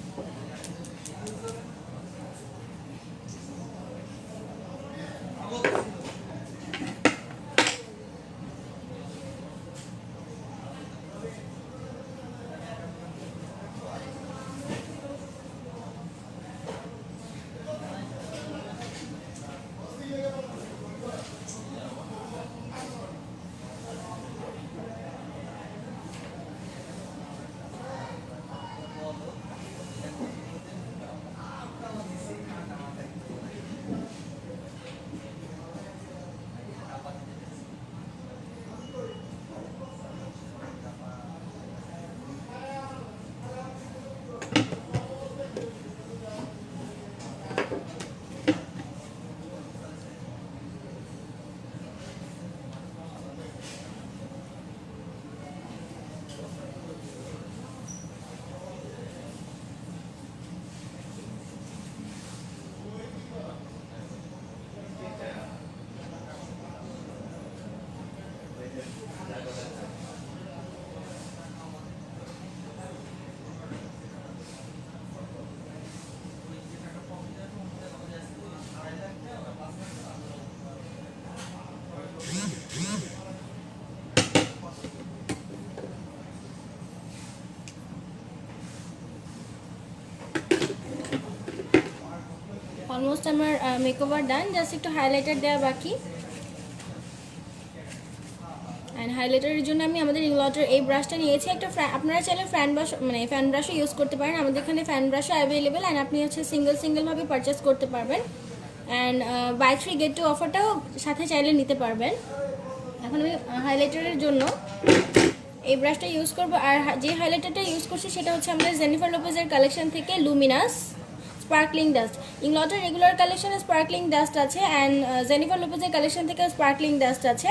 [SPEAKER 1] অলমোস্ট আমার মেকওভার ডান, জাস্ট একটু হাইলাইটার দেওয়া বাকি। অ্যান্ড হাইলাইটারের জন্য আমি আমাদের ইংলটের এই ব্রাশটা নিয়েছি। একটা আপনারা চাইলে ফ্যান ব্রাশও ইউজ করতে পারেন, আমাদের এখানে ফ্যান ব্রাশও অ্যাভেলেবেল। অ্যান্ড আপনি হচ্ছে সিঙ্গেলভাবে পারচেস করতে পারবেন। অ্যান্ড বাই 3 গেট 2 অফারটাও সাথে চাইলে নিতে পারবেন। এখন আমি হাইলাইটারের জন্য এই ব্রাশটা ইউজ করবো। আর যে হাইলাইটারটা ইউজ করছি সেটা হচ্ছে আমাদের জেনিফার লোপেজের কালেকশন থেকে লুমিনাস স্পার্কলিং ডাস্ট। ইংলটের রেগুলার কালেকশনে স্পার্কলিং ডাস্ট আছে, অ্যান্ড জেনিফার লোপেজের কালেকশন থেকে স্পার্কলিং ডাস্ট আছে।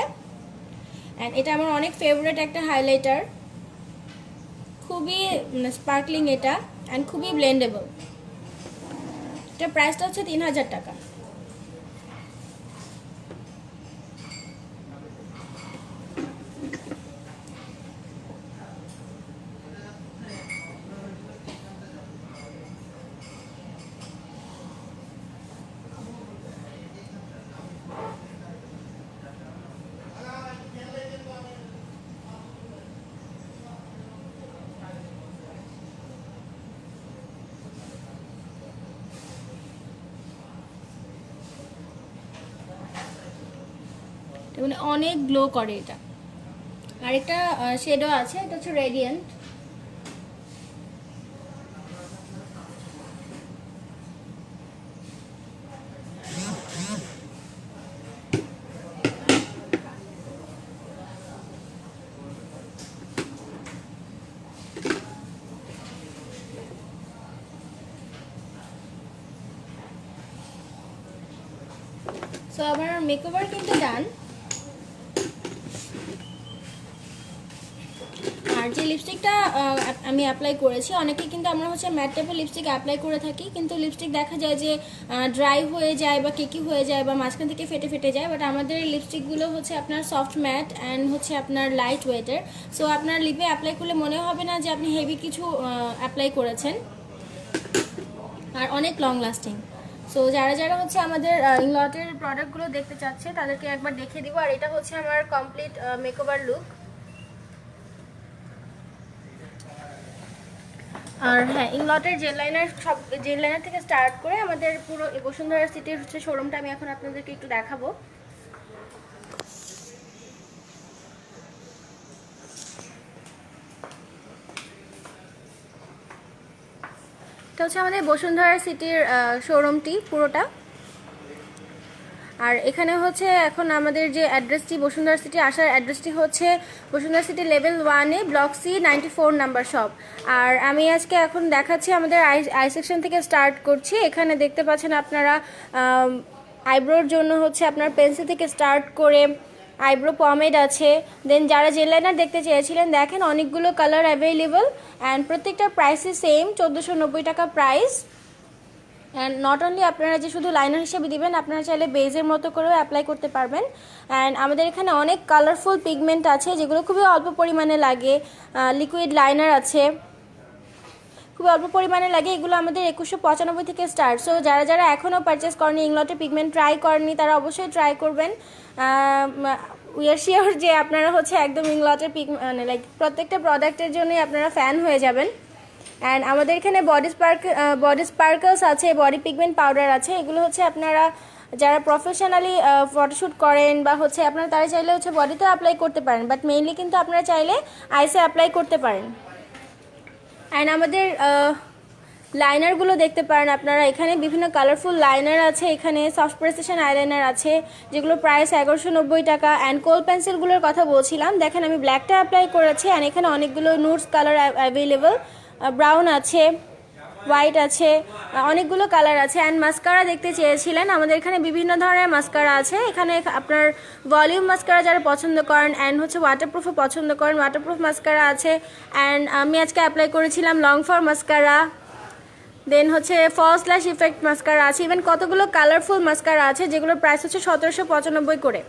[SPEAKER 1] অ্যান্ড এটা আমার অনেক ফেভারিট একটা হাইলাইটার, খুবই স্পার্কলিং এটা, অ্যান্ড খুবই ব্লেন্ডেবল। এটার প্রাইসটা হচ্ছে 3000 টাকা। মানে অনেক গ্লো করে এটা। আরেকটা শেডও আছে, এটা হচ্ছে রেডিয়েন্ট। সো আমার মেকওভার কিন্তু ডান। আর যে লিপস্টিকটা আমি অ্যাপ্লাই করেছি, অনেকে কিন্তু আমরা হচ্ছে ম্যাট টাইপের লিপস্টিক অ্যাপ্লাই করে থাকি, কিন্তু লিপস্টিক দেখা যায় যে ড্রাই হয়ে যায় বা কেকি হয়ে যায় বা মাঝখান থেকে ফেটে যায়। বাট আমাদের লিপস্টিকগুলো হচ্ছে আপনার সফট ম্যাট অ্যান্ড হচ্ছে আপনার লাইট ওয়েটের। সো আপনার লিপে অ্যাপ্লাই করলে মনে হবে না যে আপনি হেভি কিছু অ্যাপ্লাই করেছেন, আর অনেক লং লাস্টিং। সো যারা হচ্ছে আমাদের ইংলটের প্রোডাক্টগুলো দেখতে চাচ্ছে তাদেরকে একবার দেখিয়ে দিব। আর এটা হচ্ছে আমার কমপ্লিট মেকওভার লুক। আর হ্যাঁ, ইংলটের জেল লাইনার থেকে স্টার্ট করে আমাদের পুরো বসুন্ধরা সিটির হচ্ছে শোরুমটা আমি এখন আপনাদেরকে একটু দেখাবো। এটা হচ্ছে আমাদের বসুন্ধরা সিটির শোরুমটি পুরোটা। আর এখানে হচ্ছে এখন আমাদের যে অ্যাড্রেসটি, বসুন্ধরা সিটি আসার অ্যাড্রেসটি হচ্ছে বসুন্ধরা সিটি লেভেল 1-এ ব্লক সি 94 নাম্বার শপ। আর আমি আজকে এখন দেখাচ্ছি আমাদের আই সেকশন থেকে স্টার্ট করছি। এখানে দেখতে পাচ্ছেন আপনারা আইব্রোর জন্য হচ্ছে আপনার পেন্সিল থেকে স্টার্ট করে আইব্রো পমেড আছে। দেন যারা জেল লাইনার দেখতে চেয়েছিলেন, দেখেন অনেকগুলো কালার অ্যাভেলেবল, অ্যান্ড প্রত্যেকটার প্রাইসই সেম, 1490 টাকা প্রাইস। অ্যান্ড নট অনলি আপনারা যে শুধু লাইনার হিসেবে দিবেন, আপনারা চাইলে বেজের মতো করেও অ্যাপ্লাই করতে পারবেন। অ্যান্ড আমাদের এখানে অনেক কালারফুল পিগমেন্ট আছে যেগুলো খুবই অল্প পরিমাণে লাগে। লিকুইড লাইনার আছে, খুবই অল্প পরিমাণে লাগে। এগুলো আমাদের 2195 থেকে স্টার্ট। সো যারা যারা এখনও পারচেস করেনি, ইংলটের পিগমেন্ট ট্রাই করেনি, তারা অবশ্যই ট্রাই করবেন। উই আর শিওর যে আপনারা হচ্ছে একদম ইংলটের মানে লাইক প্রত্যেকটা প্রোডাক্টের জন্যই আপনারা ফ্যান হয়ে যাবেন। অ্যান্ড আমাদের এখানে বডি স্পার্কলস আছে, বডি পিগমেন্ট পাউডার আছে। এগুলো হচ্ছে আপনারা যারা প্রফেশনালি ফটোশ্যুট করেন বা হচ্ছে আপনারা তারা চাইলে হচ্ছে বডিতেও অ্যাপ্লাই করতে পারেন, বাট মেইনলি কিন্তু আপনারা চাইলে আইসে অ্যাপ্লাই করতে পারেন। অ্যান্ড আমাদের লাইনারগুলো দেখতে পারেন আপনারা, এখানে বিভিন্ন কালারফুল লাইনার আছে, এখানে সফট প্রেসিশন আইলাইনার আছে যেগুলো প্রাইস 1190 টাকা। অ্যান্ড কোল পেন্সিলগুলোর কথা বলছিলাম, দেখেন আমি ব্ল্যাকটা অ্যাপ্লাই করেছি। অ্যান্ড এখানে অনেকগুলো নুডস কালার অ্যাভেলেবল, ব্রাউন আছে, হোয়াইট আছে, অনেকগুলো কালার আছে। অ্যান্ড মাস্কারা দেখতে চেয়েছিলেন, আমাদের এখানে বিভিন্ন ধরনের মাস্কারা আছে। এখানে আপনার ভলিউম মাস্কারা যারা পছন্দ করেন অ্যান্ড হচ্ছে ওয়াটারপ্রুফও পছন্দ করেন, ওয়াটারপ্রুফ মাস্কারা আছে। অ্যান্ড আমি আজকে অ্যাপ্লাই করেছিলাম লং ফর মাস্কারা, দেন হচ্ছে ফলস ল্যাশ ইফেক্ট মাস্কারা আছে। ইভেন কতগুলো কালারফুল মাস্কারা আছে যেগুলোর প্রাইস হচ্ছে 1795 করে।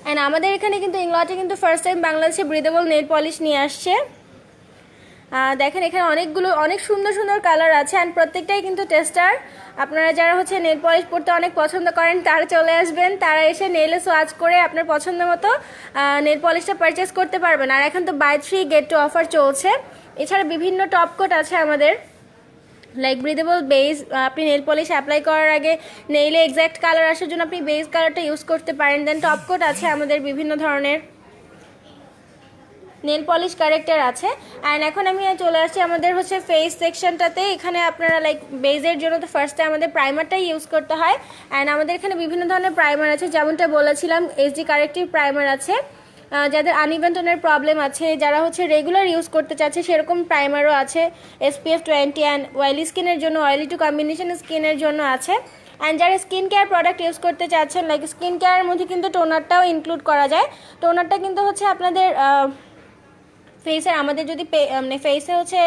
[SPEAKER 1] অ্যান্ড আমাদের এখানে কিন্তু ইংলটে কিন্তু ফার্স্ট টাইম বাংলাদেশে ব্রিদেবল নেল পলিশ নিয়ে আসছে। দেখেন এখানে অনেক সুন্দর সুন্দর কালার আছে। অ্যান্ড প্রত্যেকটাই কিন্তু টেস্টার। আপনারা যারা হচ্ছে নেল পলিশ পরতে অনেক পছন্দ করেন তারা চলে আসবেন, তারা এসে নেলে সোয়াচ করে আপনার পছন্দ মতো নেল পলিশটা পারচেস করতে পারবেন। আর এখন তো বাই 3 গেট 2 অফার চলছে। এছাড়া বিভিন্ন টপ কোট আছে আমাদের, লাইক ব্রিদেবল বেজ। আপনি নেল পলিশ অ্যাপ্লাই করার আগে নেইলে এক্স্যাক্ট কালার আসার জন্য আপনি বেজ কালারটা ইউজ করতে পারেন। দেন টপ কোট আছে আমাদের বিভিন্ন ধরনের, নেল পলিশ কারেক্টার আছে। অ্যান্ড এখন আমি চলে আসছি আমাদের হচ্ছে ফেস সেকশনটাতে। এখানে আপনারা লাইক বেজের জন্য তো ফার্স্টে আমাদের প্রাইমারটাই ইউজ করতে হয়। অ্যান্ড আমাদের এখানে বিভিন্ন ধরনের প্রাইমার আছে, যেমনটা বলেছিলাম এইচডি কারেক্টিভ প্রাইমার আছে। যাদের আনইভেন টোনের প্রবলেম আছে, যারা হচ্ছে রেগুলার ইউজ করতে চাচ্ছে সেরকম প্রাইমারও আছে। SPF 20 অ্যান্ড অয়েলি স্কিনের জন্য, অয়েলি টু কম্বিনেশন স্কিনের জন্য আছে। অ্যান্ড যারা স্কিন কেয়ার প্রোডাক্ট ইউজ করতে চাচ্ছেন, লাইক স্কিন কেয়ারের মধ্যে কিন্তু টোনারটাও ইনক্লুড করা যায়। টোনারটা কিন্তু হচ্ছে আপনাদের ফেসের, আমাদের যদি মানে ফেসে হচ্ছে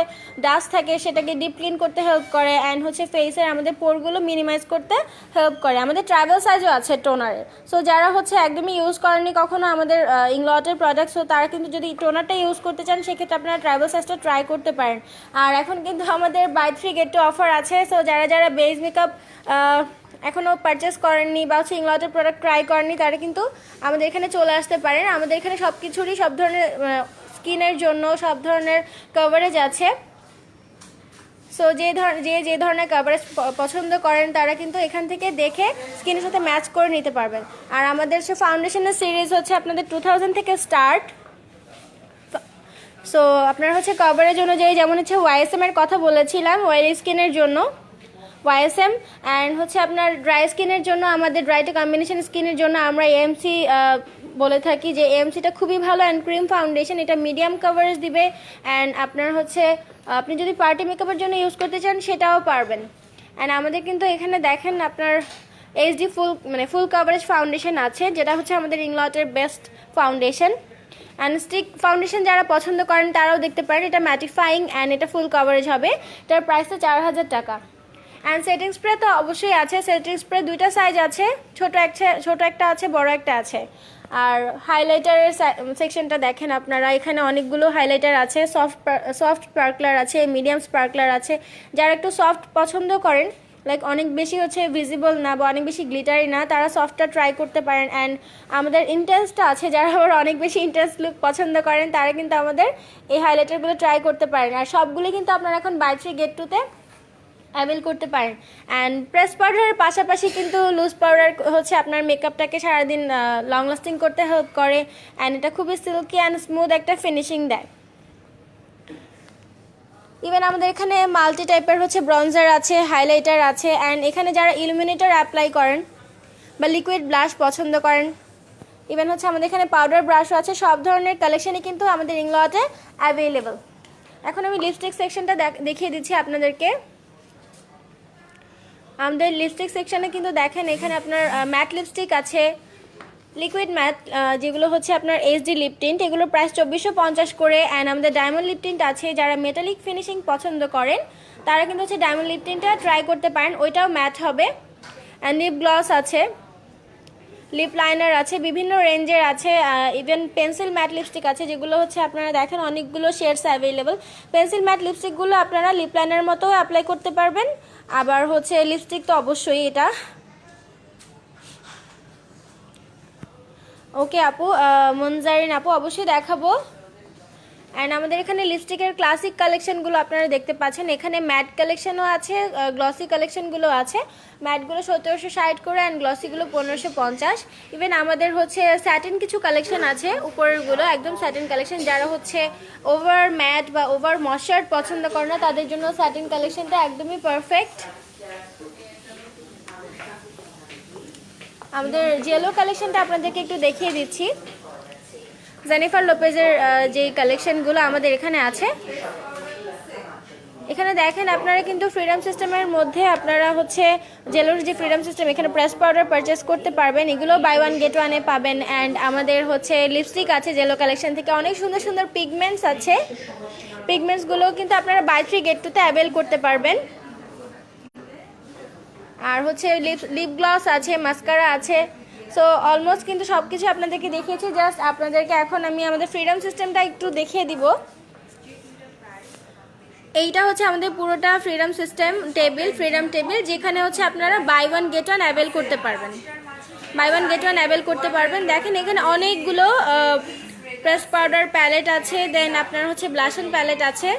[SPEAKER 1] ডাস্ট থাকে সেটাকে ডিপ ক্লিন করতে হেল্প করে। অ্যান্ড হচ্ছে ফেসের আমাদের পোরগুলো মিনিমাইজ করতে হেল্প করে। আমাদের ট্রাভেল সাইজও আছে টোনারের। সো যারা হচ্ছে একদমই ইউজ করেনি কখনো আমাদের ইংলটের প্রোডাক্ট, সো তারা কিন্তু যদি টোনারটা ইউজ করতে চান সেক্ষেত্রে আপনারা ট্রাভেল সাইজটা ট্রাই করতে পারেন। আর এখন কিন্তু আমাদের বাই 3 গেট 2 অফার আছে। সো যারা যারা বেজ মেকআপ এখনও পারচেস করেননি বা হচ্ছে ইংলটের প্রোডাক্ট ট্রাই করেননি তারা কিন্তু আমাদের এখানে চলে আসতে পারেন। আমাদের এখানে সব কিছুরই সব ধরনের স্কিনের জন্য সব ধরনের কভারেজ আছে। সো যে ধরনের কভারেজ পছন্দ করেন তারা কিন্তু এখান থেকে দেখে স্কিনের সাথে ম্যাচ করে নিতে পারবেন। আর আমাদের সে ফাউন্ডেশনের সিরিজ হচ্ছে আপনাদের 2000 থেকে স্টার্ট। সো আপনার হচ্ছে কভারেজ অনুযায়ী যেমন হচ্ছে YSM এর কথা বলেছিলাম, অয়েলি স্কিনের জন্য YSM। অ্যান্ড হচ্ছে আপনার ড্রাই স্কিনের জন্য আমাদের ড্রাই টু কম্বিনেশন স্কিনের জন্য আমরা AMC বলে থাকি, যে AMCটা খুবই ভালো অ্যান্ড ক্রিম ফাউন্ডেশন। এটা মিডিয়াম কভারেজ দিবে। অ্যান্ড আপনার হচ্ছে আপনি যদি পার্টি মেকআপের জন্য ইউজ করতে চান সেটাও পারবেন। অ্যান্ড আমাদের কিন্তু এখানে দেখেন আপনার HD ফুল কভারেজ ফাউন্ডেশন আছে, যেটা হচ্ছে আমাদের ইংলটের best foundation. And stick foundation যারা পছন্দ করেন তারাও দেখতে পারেন, এটা ম্যাটিফাইং অ্যান্ড এটা ফুল কভারেজ হবে। এটার প্রাইসটা 4000 টাকা। অ্যান্ড সেটিং স্প্রে তো অবশ্যই আছে। সেটিং স্প্রে দুইটা সাইজ আছে, ছোট একটা আছে, বড় একটা আছে। আর হাইলাইটারের সেকশনটা দেখেন আপনারা, এখানে অনেকগুলো হাইলাইটার আছে, সফট স্পার্কলার আছে, মিডিয়াম স্পার্কলার আছে। যারা একটু সফট পছন্দ করেন, লাইক অনেক বেশি হচ্ছে ভিজিবল না বা অনেক বেশি গ্লিটারি না, তারা সফটটা ট্রাই করতে পারেন। অ্যান্ড আমাদের ইন্টেন্সটা আছে, যারা আবার অনেক বেশি ইন্টেন্স লুক পছন্দ করেন তারা কিন্তু আমাদের এই হাইলাইটারগুলো ট্রাই করতে পারেন। আর সবগুলি কিন্তু আপনারা এখন বাই 3 গেট 2-তে অ্যাভেল করতে পারেন। অ্যান্ড প্রেস পাউডারের পাশাপাশি কিন্তু লুজ পাউডার হচ্ছে আপনার মেকআপটাকে সারাদিন লং লাস্টিং করতে হেল্প করে। অ্যান্ড এটা খুবই সিল্কি অ্যান্ড স্মুথ একটা ফিনিশিং দেয়। ইভেন আমাদের এখানে মাল্টি টাইপের হচ্ছে ব্রঞ্জার আছে, হাইলাইটার আছে। অ্যান্ড এখানে যারা ইলুমিনেটর অ্যাপ্লাই করেন বা লিকুইড ব্লাশ পছন্দ করেন, ইভেন হচ্ছে আমাদের এখানে পাউডার ব্রাশও আছে। সব ধরনের কালেকশনই কিন্তু আমাদের ইংলটে অ্যাভেলেবল। এখন আমি লিপস্টিক সেকশনটা দেখিয়ে দিচ্ছি আপনাদেরকে। আমাদের লিপস্টিক সেকশনে কিন্তু দেখেন এখানে আপনার ম্যাট লিপস্টিক আছে, লিকুইড ম্যাট যেগুলো হচ্ছে আপনার এইচডি লিপ টিন্ট, এগুলোর প্রাইস 2450 করে। অ্যান্ড আমাদের ডায়মন্ড লিপ টিন্ট আছে, যারা মেটালিক ফিনিশিং পছন্দ করেন তারা কিন্তু হচ্ছে ডায়মন্ড লিপ টিন্টটা ট্রাই করতে পারেন, ওইটাও ম্যাট হবে। অ্যান্ড লিপ গ্লস আছে, লিপ লাইনার আছে, বিভিন্ন রেঞ্জের আছে, ইভেন পেন্সিল ম্যাট লিপস্টিক আছে, যেগুলো হচ্ছে আপনারা দেখেন অনেকগুলো শেডস অ্যাভেলেবল। পেন্সিল ম্যাট লিপস্টিকগুলো আপনারা লিপ লাইনার মতো অ্যাপ্লাই করতে পারবেন, আবার হচ্ছে লিপস্টিক তো অবশ্যই এটা। ওকে আপু, মনজারিন আপু অবশ্যই দেখাবো। অ্যান্ড আমাদের এখানে লিপস্টিকের ক্লাসিক কালেকশনগুলো আপনারা দেখতে পাচ্ছেন, এখানে ম্যাট কালেকশনও আছে, গ্লসি কালেকশনগুলো আছে। ম্যাটগুলো 1760 করে অ্যান্ড গ্লসিগুলো 1550। ইভেন আমাদের হচ্ছে স্যাটিন কিছু কালেকশন আছে, উপরেরগুলো একদম স্যাটিন কালেকশন। যারা হচ্ছে ওভার ম্যাট বা ওভার ময়শ্চার পছন্দ করে না তাদের জন্য স্যাটিন কালেকশনটা একদমই পারফেক্ট। আমাদের জেলো কালেকশনটা আপনাদেরকে একটু দেখিয়ে দিচ্ছি। জেনিফার লোপেজের যে কালেকশনগুলো আমাদের এখানে আছে, এখানে দেখেন আপনারা কিন্তু ফ্রিডম সিস্টেমের মধ্যে আপনারা হচ্ছে জেলোর যে ফ্রিডম সিস্টেম, এখানে প্রেস পাউডার পারচেস করতে পারবেন, এগুলো বাই ওয়ান গেট ওয়ানে পাবেন। অ্যান্ড আমাদের হচ্ছে লিপস্টিক আছে জেলো কালেকশন থেকে, অনেক সুন্দর সুন্দর পিগমেন্টস আছে, পিগমেন্টসগুলো কিন্তু আপনারা বাই 3 গেট 2-তে অ্যাভেল করতে পারবেন। আর হচ্ছে লিপ গ্লস আছে, মাস্কারা আছে। সো অলমোস্ট কিন্তু সব কিছু আপনাদেরকে দেখিয়েছি, জাস্ট আপনাদেরকে এখন আমি আমাদের ফ্রিডম সিস্টেমটা একটু দেখিয়ে দিব। এইটা হচ্ছে আমাদের পুরোটা freedom system table, freedom table, যেখানে হচ্ছে আপনারা buy one get one avail করতে পারবেন, buy one get one avail করতে পারবেন। দেখেন এখানে অনেকগুলো প্রেস পাউডার প্যালেট আছে, দেন আপনার হচ্ছে ব্লাশন প্যালেট আছে,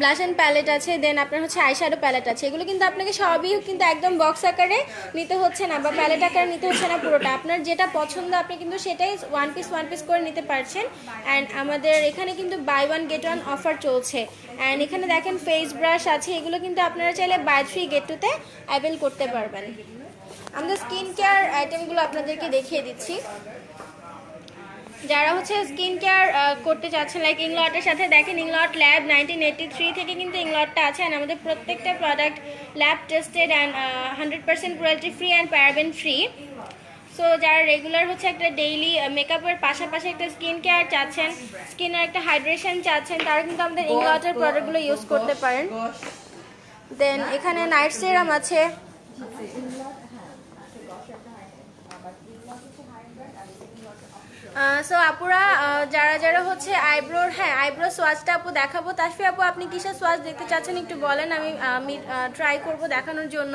[SPEAKER 1] ব্লাশন প্যালেট আছে, দেন আপনার হচ্ছে আইশ্যাডো প্যালেট আছে। এগুলো কিন্তু আপনাকে সবই কিন্তু একদম বক্স আকারে নিতে হচ্ছে না বা প্যালেট আকারে নিতে হচ্ছে না, পুরোটা আপনার যেটা পছন্দ আপনি কিন্তু সেটাই ওয়ান পিস করে নিতে পারছেন। অ্যান্ড আমাদের এখানে কিন্তু buy one get one offer চলছে। অ্যান্ড এখানে দেখেন ফেস ব্রাশ আছে, এগুলো কিন্তু আপনারা চাইলে বাই 3 গেট 2-তে অ্যাভেল করতে পারবেন। আমাদের স্কিন কেয়ার আইটেমগুলো আপনাদেরকে দেখিয়ে দিচ্ছি। যারা হচ্ছে স্কিন কেয়ার করতে চাচ্ছেন লাইক ইংলটের সাথে, দেখেন ইংলট ল্যাব 1983 থেকে কিন্তু ইংলটটা আছে। অ্যান্ড আমাদের প্রত্যেকটা product lab tested and 100% cruelty free and paraben free. So যারা রেগুলার হচ্ছে একটা ডেইলি মেকআপের পাশাপাশি একটা স্কিন কেয়ার চাচ্ছেন, স্কিনের একটা হাইড্রেশন চাচ্ছেন, তারা কিন্তু আমাদের ইংলটের প্রোডাক্টগুলো ইউজ করতে পারেন। দেন এখানে নাইট সিরাম আছে। সো আপুরা যারা যারা হচ্ছে আইব্রোর, হ্যাঁ আইব্রো সোয়াচটা আপু দেখাবো। তাসফি আপু আপনি কিসের সোয়াচ দেখতে চাচ্ছেন একটু বলেন, আমি ট্রাই করব দেখানোর জন্য।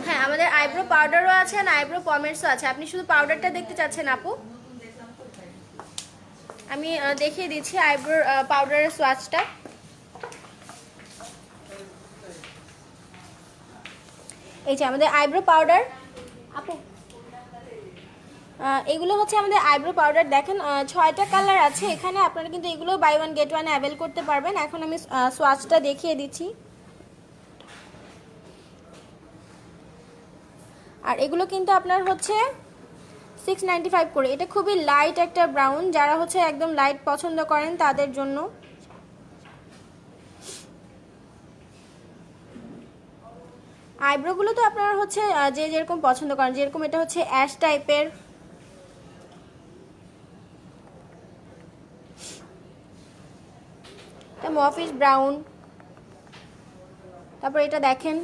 [SPEAKER 1] হ্যাঁ আমাদের আইব্রো পাউডারও আছে আর আইব্রো পমেন্টসও আছে। আপনি শুধু পাউডারটা দেখতে চাচ্ছেন আপু? আমি দেখিয়ে দিচ্ছি আইব্রোর পাউডারের সোয়াচটা। এই যে আমাদের আইব্রো পাউডার আপু, এগুলো হচ্ছে আমাদের আইব্রো পাউডার। দেখেন 6টা কালার আছে এখানে, আপনারা কিন্তু এগুলো buy one get one avail করতে পারবেন। এখন আমি সোয়াচটা দেখিয়ে দিচ্ছি। আর এগুলো কিন্তু আপনার হচ্ছে 695 করে। এটা খুবই লাইট একটা ব্রাউন, যারা হচ্ছে একদম লাইট পছন্দ করেন তাদের জন্য। আইব্রোগুলো তো আপনারা হচ্ছে যে যেরকম পছন্দ করেন, যেরকম এটা হচ্ছে অ্যাশ টাইপের, এটা মফিস ব্রাউন, তারপর এটা দেখেন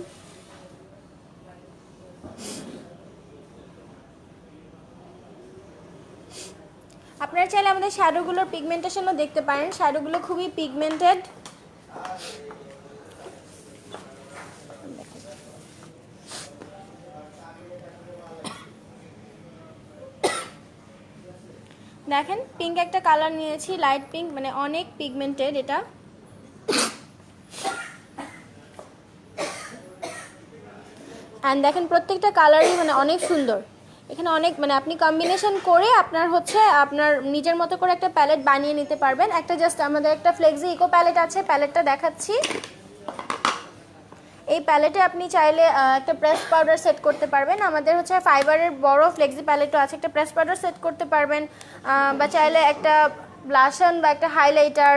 [SPEAKER 1] আপনারা চাইলে আমাদের শ্যাডোগুলোর পিগমেন্টেশনও দেখতে পারেন, শ্যাডোগুলো খুবই পিগমেন্টেড। দেখেন পিঙ্ক একটা কালার নিয়েছি, লাইট পিঙ্ক, মানে অনেক পিগমেন্টেড এটা। অ্যান্ড দেখেন প্রত্যেকটা কালারই মানে অনেক সুন্দর। এখানে অনেক মানে আপনি কম্বিনেশন করে আপনার হচ্ছে আপনার নিজের মতো করে একটা প্যালেট বানিয়ে নিতে পারবেন। একটা জাস্ট আমাদের একটা ফ্লেক্সি ইকো প্যালেট আছে, প্যালেটটা দেখাচ্ছি। এই প্যালেটে আপনি চাইলে একটা প্রেস পাউডার সেট করতে পারবেন। আমাদের হচ্ছে ফাইবারের বড় ফ্লেক্সি প্যালেটও আছে, একটা প্রেস পাউডার সেট করতে পারবেন, বা চাইলে একটা ব্লাশন বা একটা হাইলাইটার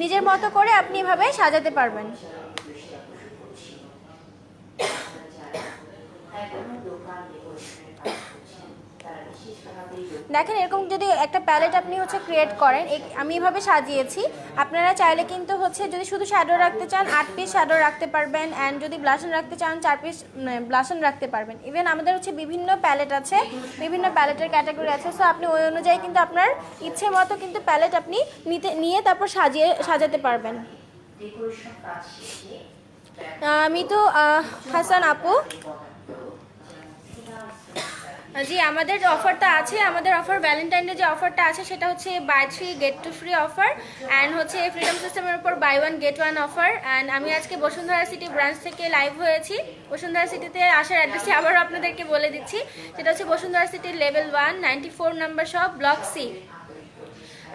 [SPEAKER 1] নিজের মতো করে আপনি এভাবে সাজাতে পারবেন।
[SPEAKER 3] এখনো দোকান ডেকোরেশনের কাজ করছেন, তারা বিশেষভাবে
[SPEAKER 1] দেখেন এরকম যদি একটা প্যালেট আপনি হচ্ছে ক্রিয়েট করেন, আমি এভাবে সাজিয়েছি। আপনারা চাইলে কিন্তু হচ্ছে যদি শুধু শ্যাডো রাখতে চান 8 পিস শ্যাডো রাখতে পারবেন, অ্যান্ড যদি ব্লাশন রাখতে চান 4 পিস ব্লাশন রাখতে পারবেন। ইভেন আমাদের হচ্ছে বিভিন্ন প্যালেট আছে, বিভিন্ন প্যালেটের ক্যাটাগরি আছে। সো আপনি ওই অনুযায়ী কিন্তু আপনার ইচ্ছে মতো কিন্তু প্যালেট আপনি নিয়ে তারপর সাজাতে পারবেন।
[SPEAKER 3] ডেকোরেশন কাজ শেষে
[SPEAKER 1] আমি তো হাসান আপু, জি আমাদের অফারটা আছে, আমাদের অফার ভ্যালেন্টাইন ডে যে অফারটা আছে সেটা হচ্ছে buy 3 get 2 free offer, and হচ্ছে ফ্রিডম সিস্টেমের উপর বাই 1 গেট 1 অফার। অ্যান্ড আমি আজকে বসুন্ধরা সিটি ব্রাঞ্চ থেকে লাইভ হয়েছি। বসুন্ধরা সিটিতে আসার অ্যাড্রেসটি আবারও আপনাদেরকে বলে দিচ্ছি, সেটা হচ্ছে বসুন্ধরা সিটির level 1 94 number shop, block C.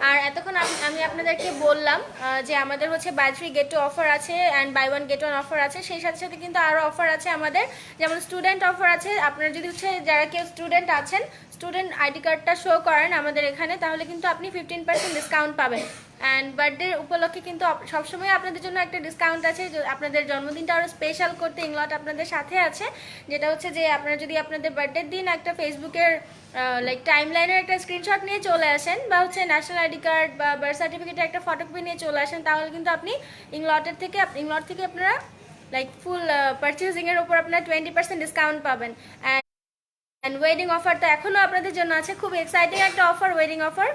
[SPEAKER 1] আর এতক্ষণ আমি আপনাদেরকে বললাম যে আমাদের হচ্ছে বাই 3 গেট 2 অফার আছে অ্যান্ড বাই 1 গেট 1 অফার আছে। সেই সাথে সাথে কিন্তু আরও অফার আছে আমাদের, যেমন স্টুডেন্ট অফার আছে। আপনারা যদি হচ্ছে যারা কেউ স্টুডেন্ট আছেন, স্টুডেন্ট আইডি কার্ডটা শো করেন আমাদের এখানে, তাহলে কিন্তু আপনি 15% ডিসকাউন্ট পাবেন। অ্যান্ড বার্থডে উপলক্ষে কিন্তু সবসময় আপনাদের জন্য একটা ডিসকাউন্ট আছে। আপনাদের জন্মদিনটা আরও স্পেশাল করতে ইংলট আপনাদের সাথে আছে, যেটা হচ্ছে যে আপনারা যদি আপনাদের বার্থডের দিন একটা ফেসবুকের লাইক টাইম লাইনের একটা স্ক্রিনশট নিয়ে চলে আসেন, বা হচ্ছে ন্যাশনাল আইডি কার্ড বা বার্থ সার্টিফিকেটের একটা ফটোকপি নিয়ে চলে আসেন, তাহলে কিন্তু আপনি ইংলট থেকে আপনারা লাইক ফুল পারচেজিংয়ের ওপর আপনারা 20% ডিসকাউন্ট পাবেন। অ্যান্ড ওয়েডিং অফার তো এখনও আপনাদের জন্য আছে, খুব এক্সাইটিং একটা অফার, ওয়েডিং অফার।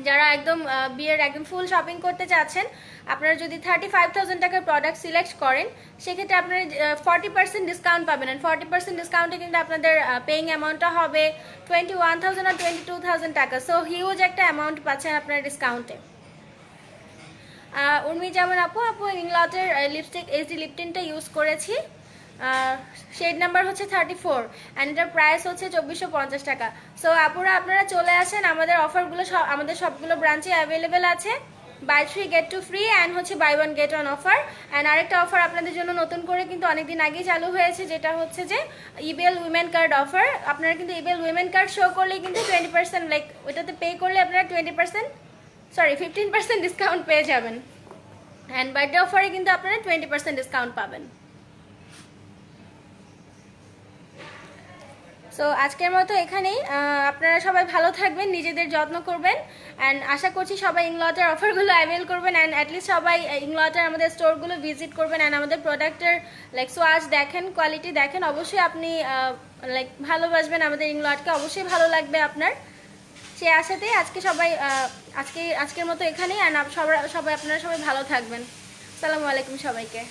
[SPEAKER 1] যারা একদম বিয়ের একদম ফুল শপিং করতে চাচ্ছেন, আপনারা যদি 35,000 টাকার প্রোডাক্ট সিলেক্ট করেন, সেক্ষেত্রে আপনারা 40% ডিসকাউন্ট পাবেন। অ্যান্ড 40% ডিসকাউন্টে কিন্তু আপনাদের পেইং অ্যামাউন্টটা হবে 21,000 আর 22,000 টাকা। সো হিউজ একটা অ্যামাউন্ট পাচ্ছেন আপনারা ডিসকাউন্টে। উর্মি জামান আপু ইংলটের লিপস্টিক এইচডি লিপটিনটা ইউজ করেছি, শেড নাম্বার হচ্ছে 34, অ্যান্ড এটার প্রাইস হচ্ছে 2450 টাকা। সো আপুরা আপনারা চলে আসেন, আমাদের অফারগুলো আমাদের সবগুলো ব্রাঞ্চে অ্যাভেলেবেল আছে। বাই 3 গেট 2 ফ্রি অ্যান্ড হচ্ছে বাই 1 গেট 1 অফার। অ্যান্ড আরেকটা অফার আপনাদের জন্য নতুন করে কিন্তু অনেকদিন আগেই চালু হয়েছে, যেটা হচ্ছে যে ইবেল উইমেন কার্ড অফার। আপনারা কিন্তু ইবেল উইমেন কার্ড শো করলেই কিন্তু 20% লাইক ওইটাতে পে করলে আপনারা 15% ডিসকাউন্ট পেয়ে যাবেন। অ্যান্ড বার্থডে অফারে কিন্তু আপনারা 20% ডিসকাউন্ট পাবেন। সো আজকের মতো এখানেই, আপনারা সবাই ভালো থাকবেন, নিজেদের যত্ন করবেন, অ্যান্ড আশা করছি সবাই ইংলটের অফারগুলো অ্যাভেল করবেন, অ্যান্ড অ্যাটলিস্ট সবাই ইংলটের আমাদের স্টোরগুলো ভিজিট করবেন, অ্যান্ড আমাদের প্রোডাক্টের লাইক সোয়াচ দেখেন, কোয়ালিটি দেখেন। অবশ্যই আপনি লাইক ভালোবাসবেন আমাদের ইংলটকে, অবশ্যই ভালো লাগবে আপনার। সে আশাতেই আজকের মতো এখানেই, অ্যান্ড সবাই আপনারা সবাই ভালো থাকবেন। আসসালামু আলাইকুম সবাইকে।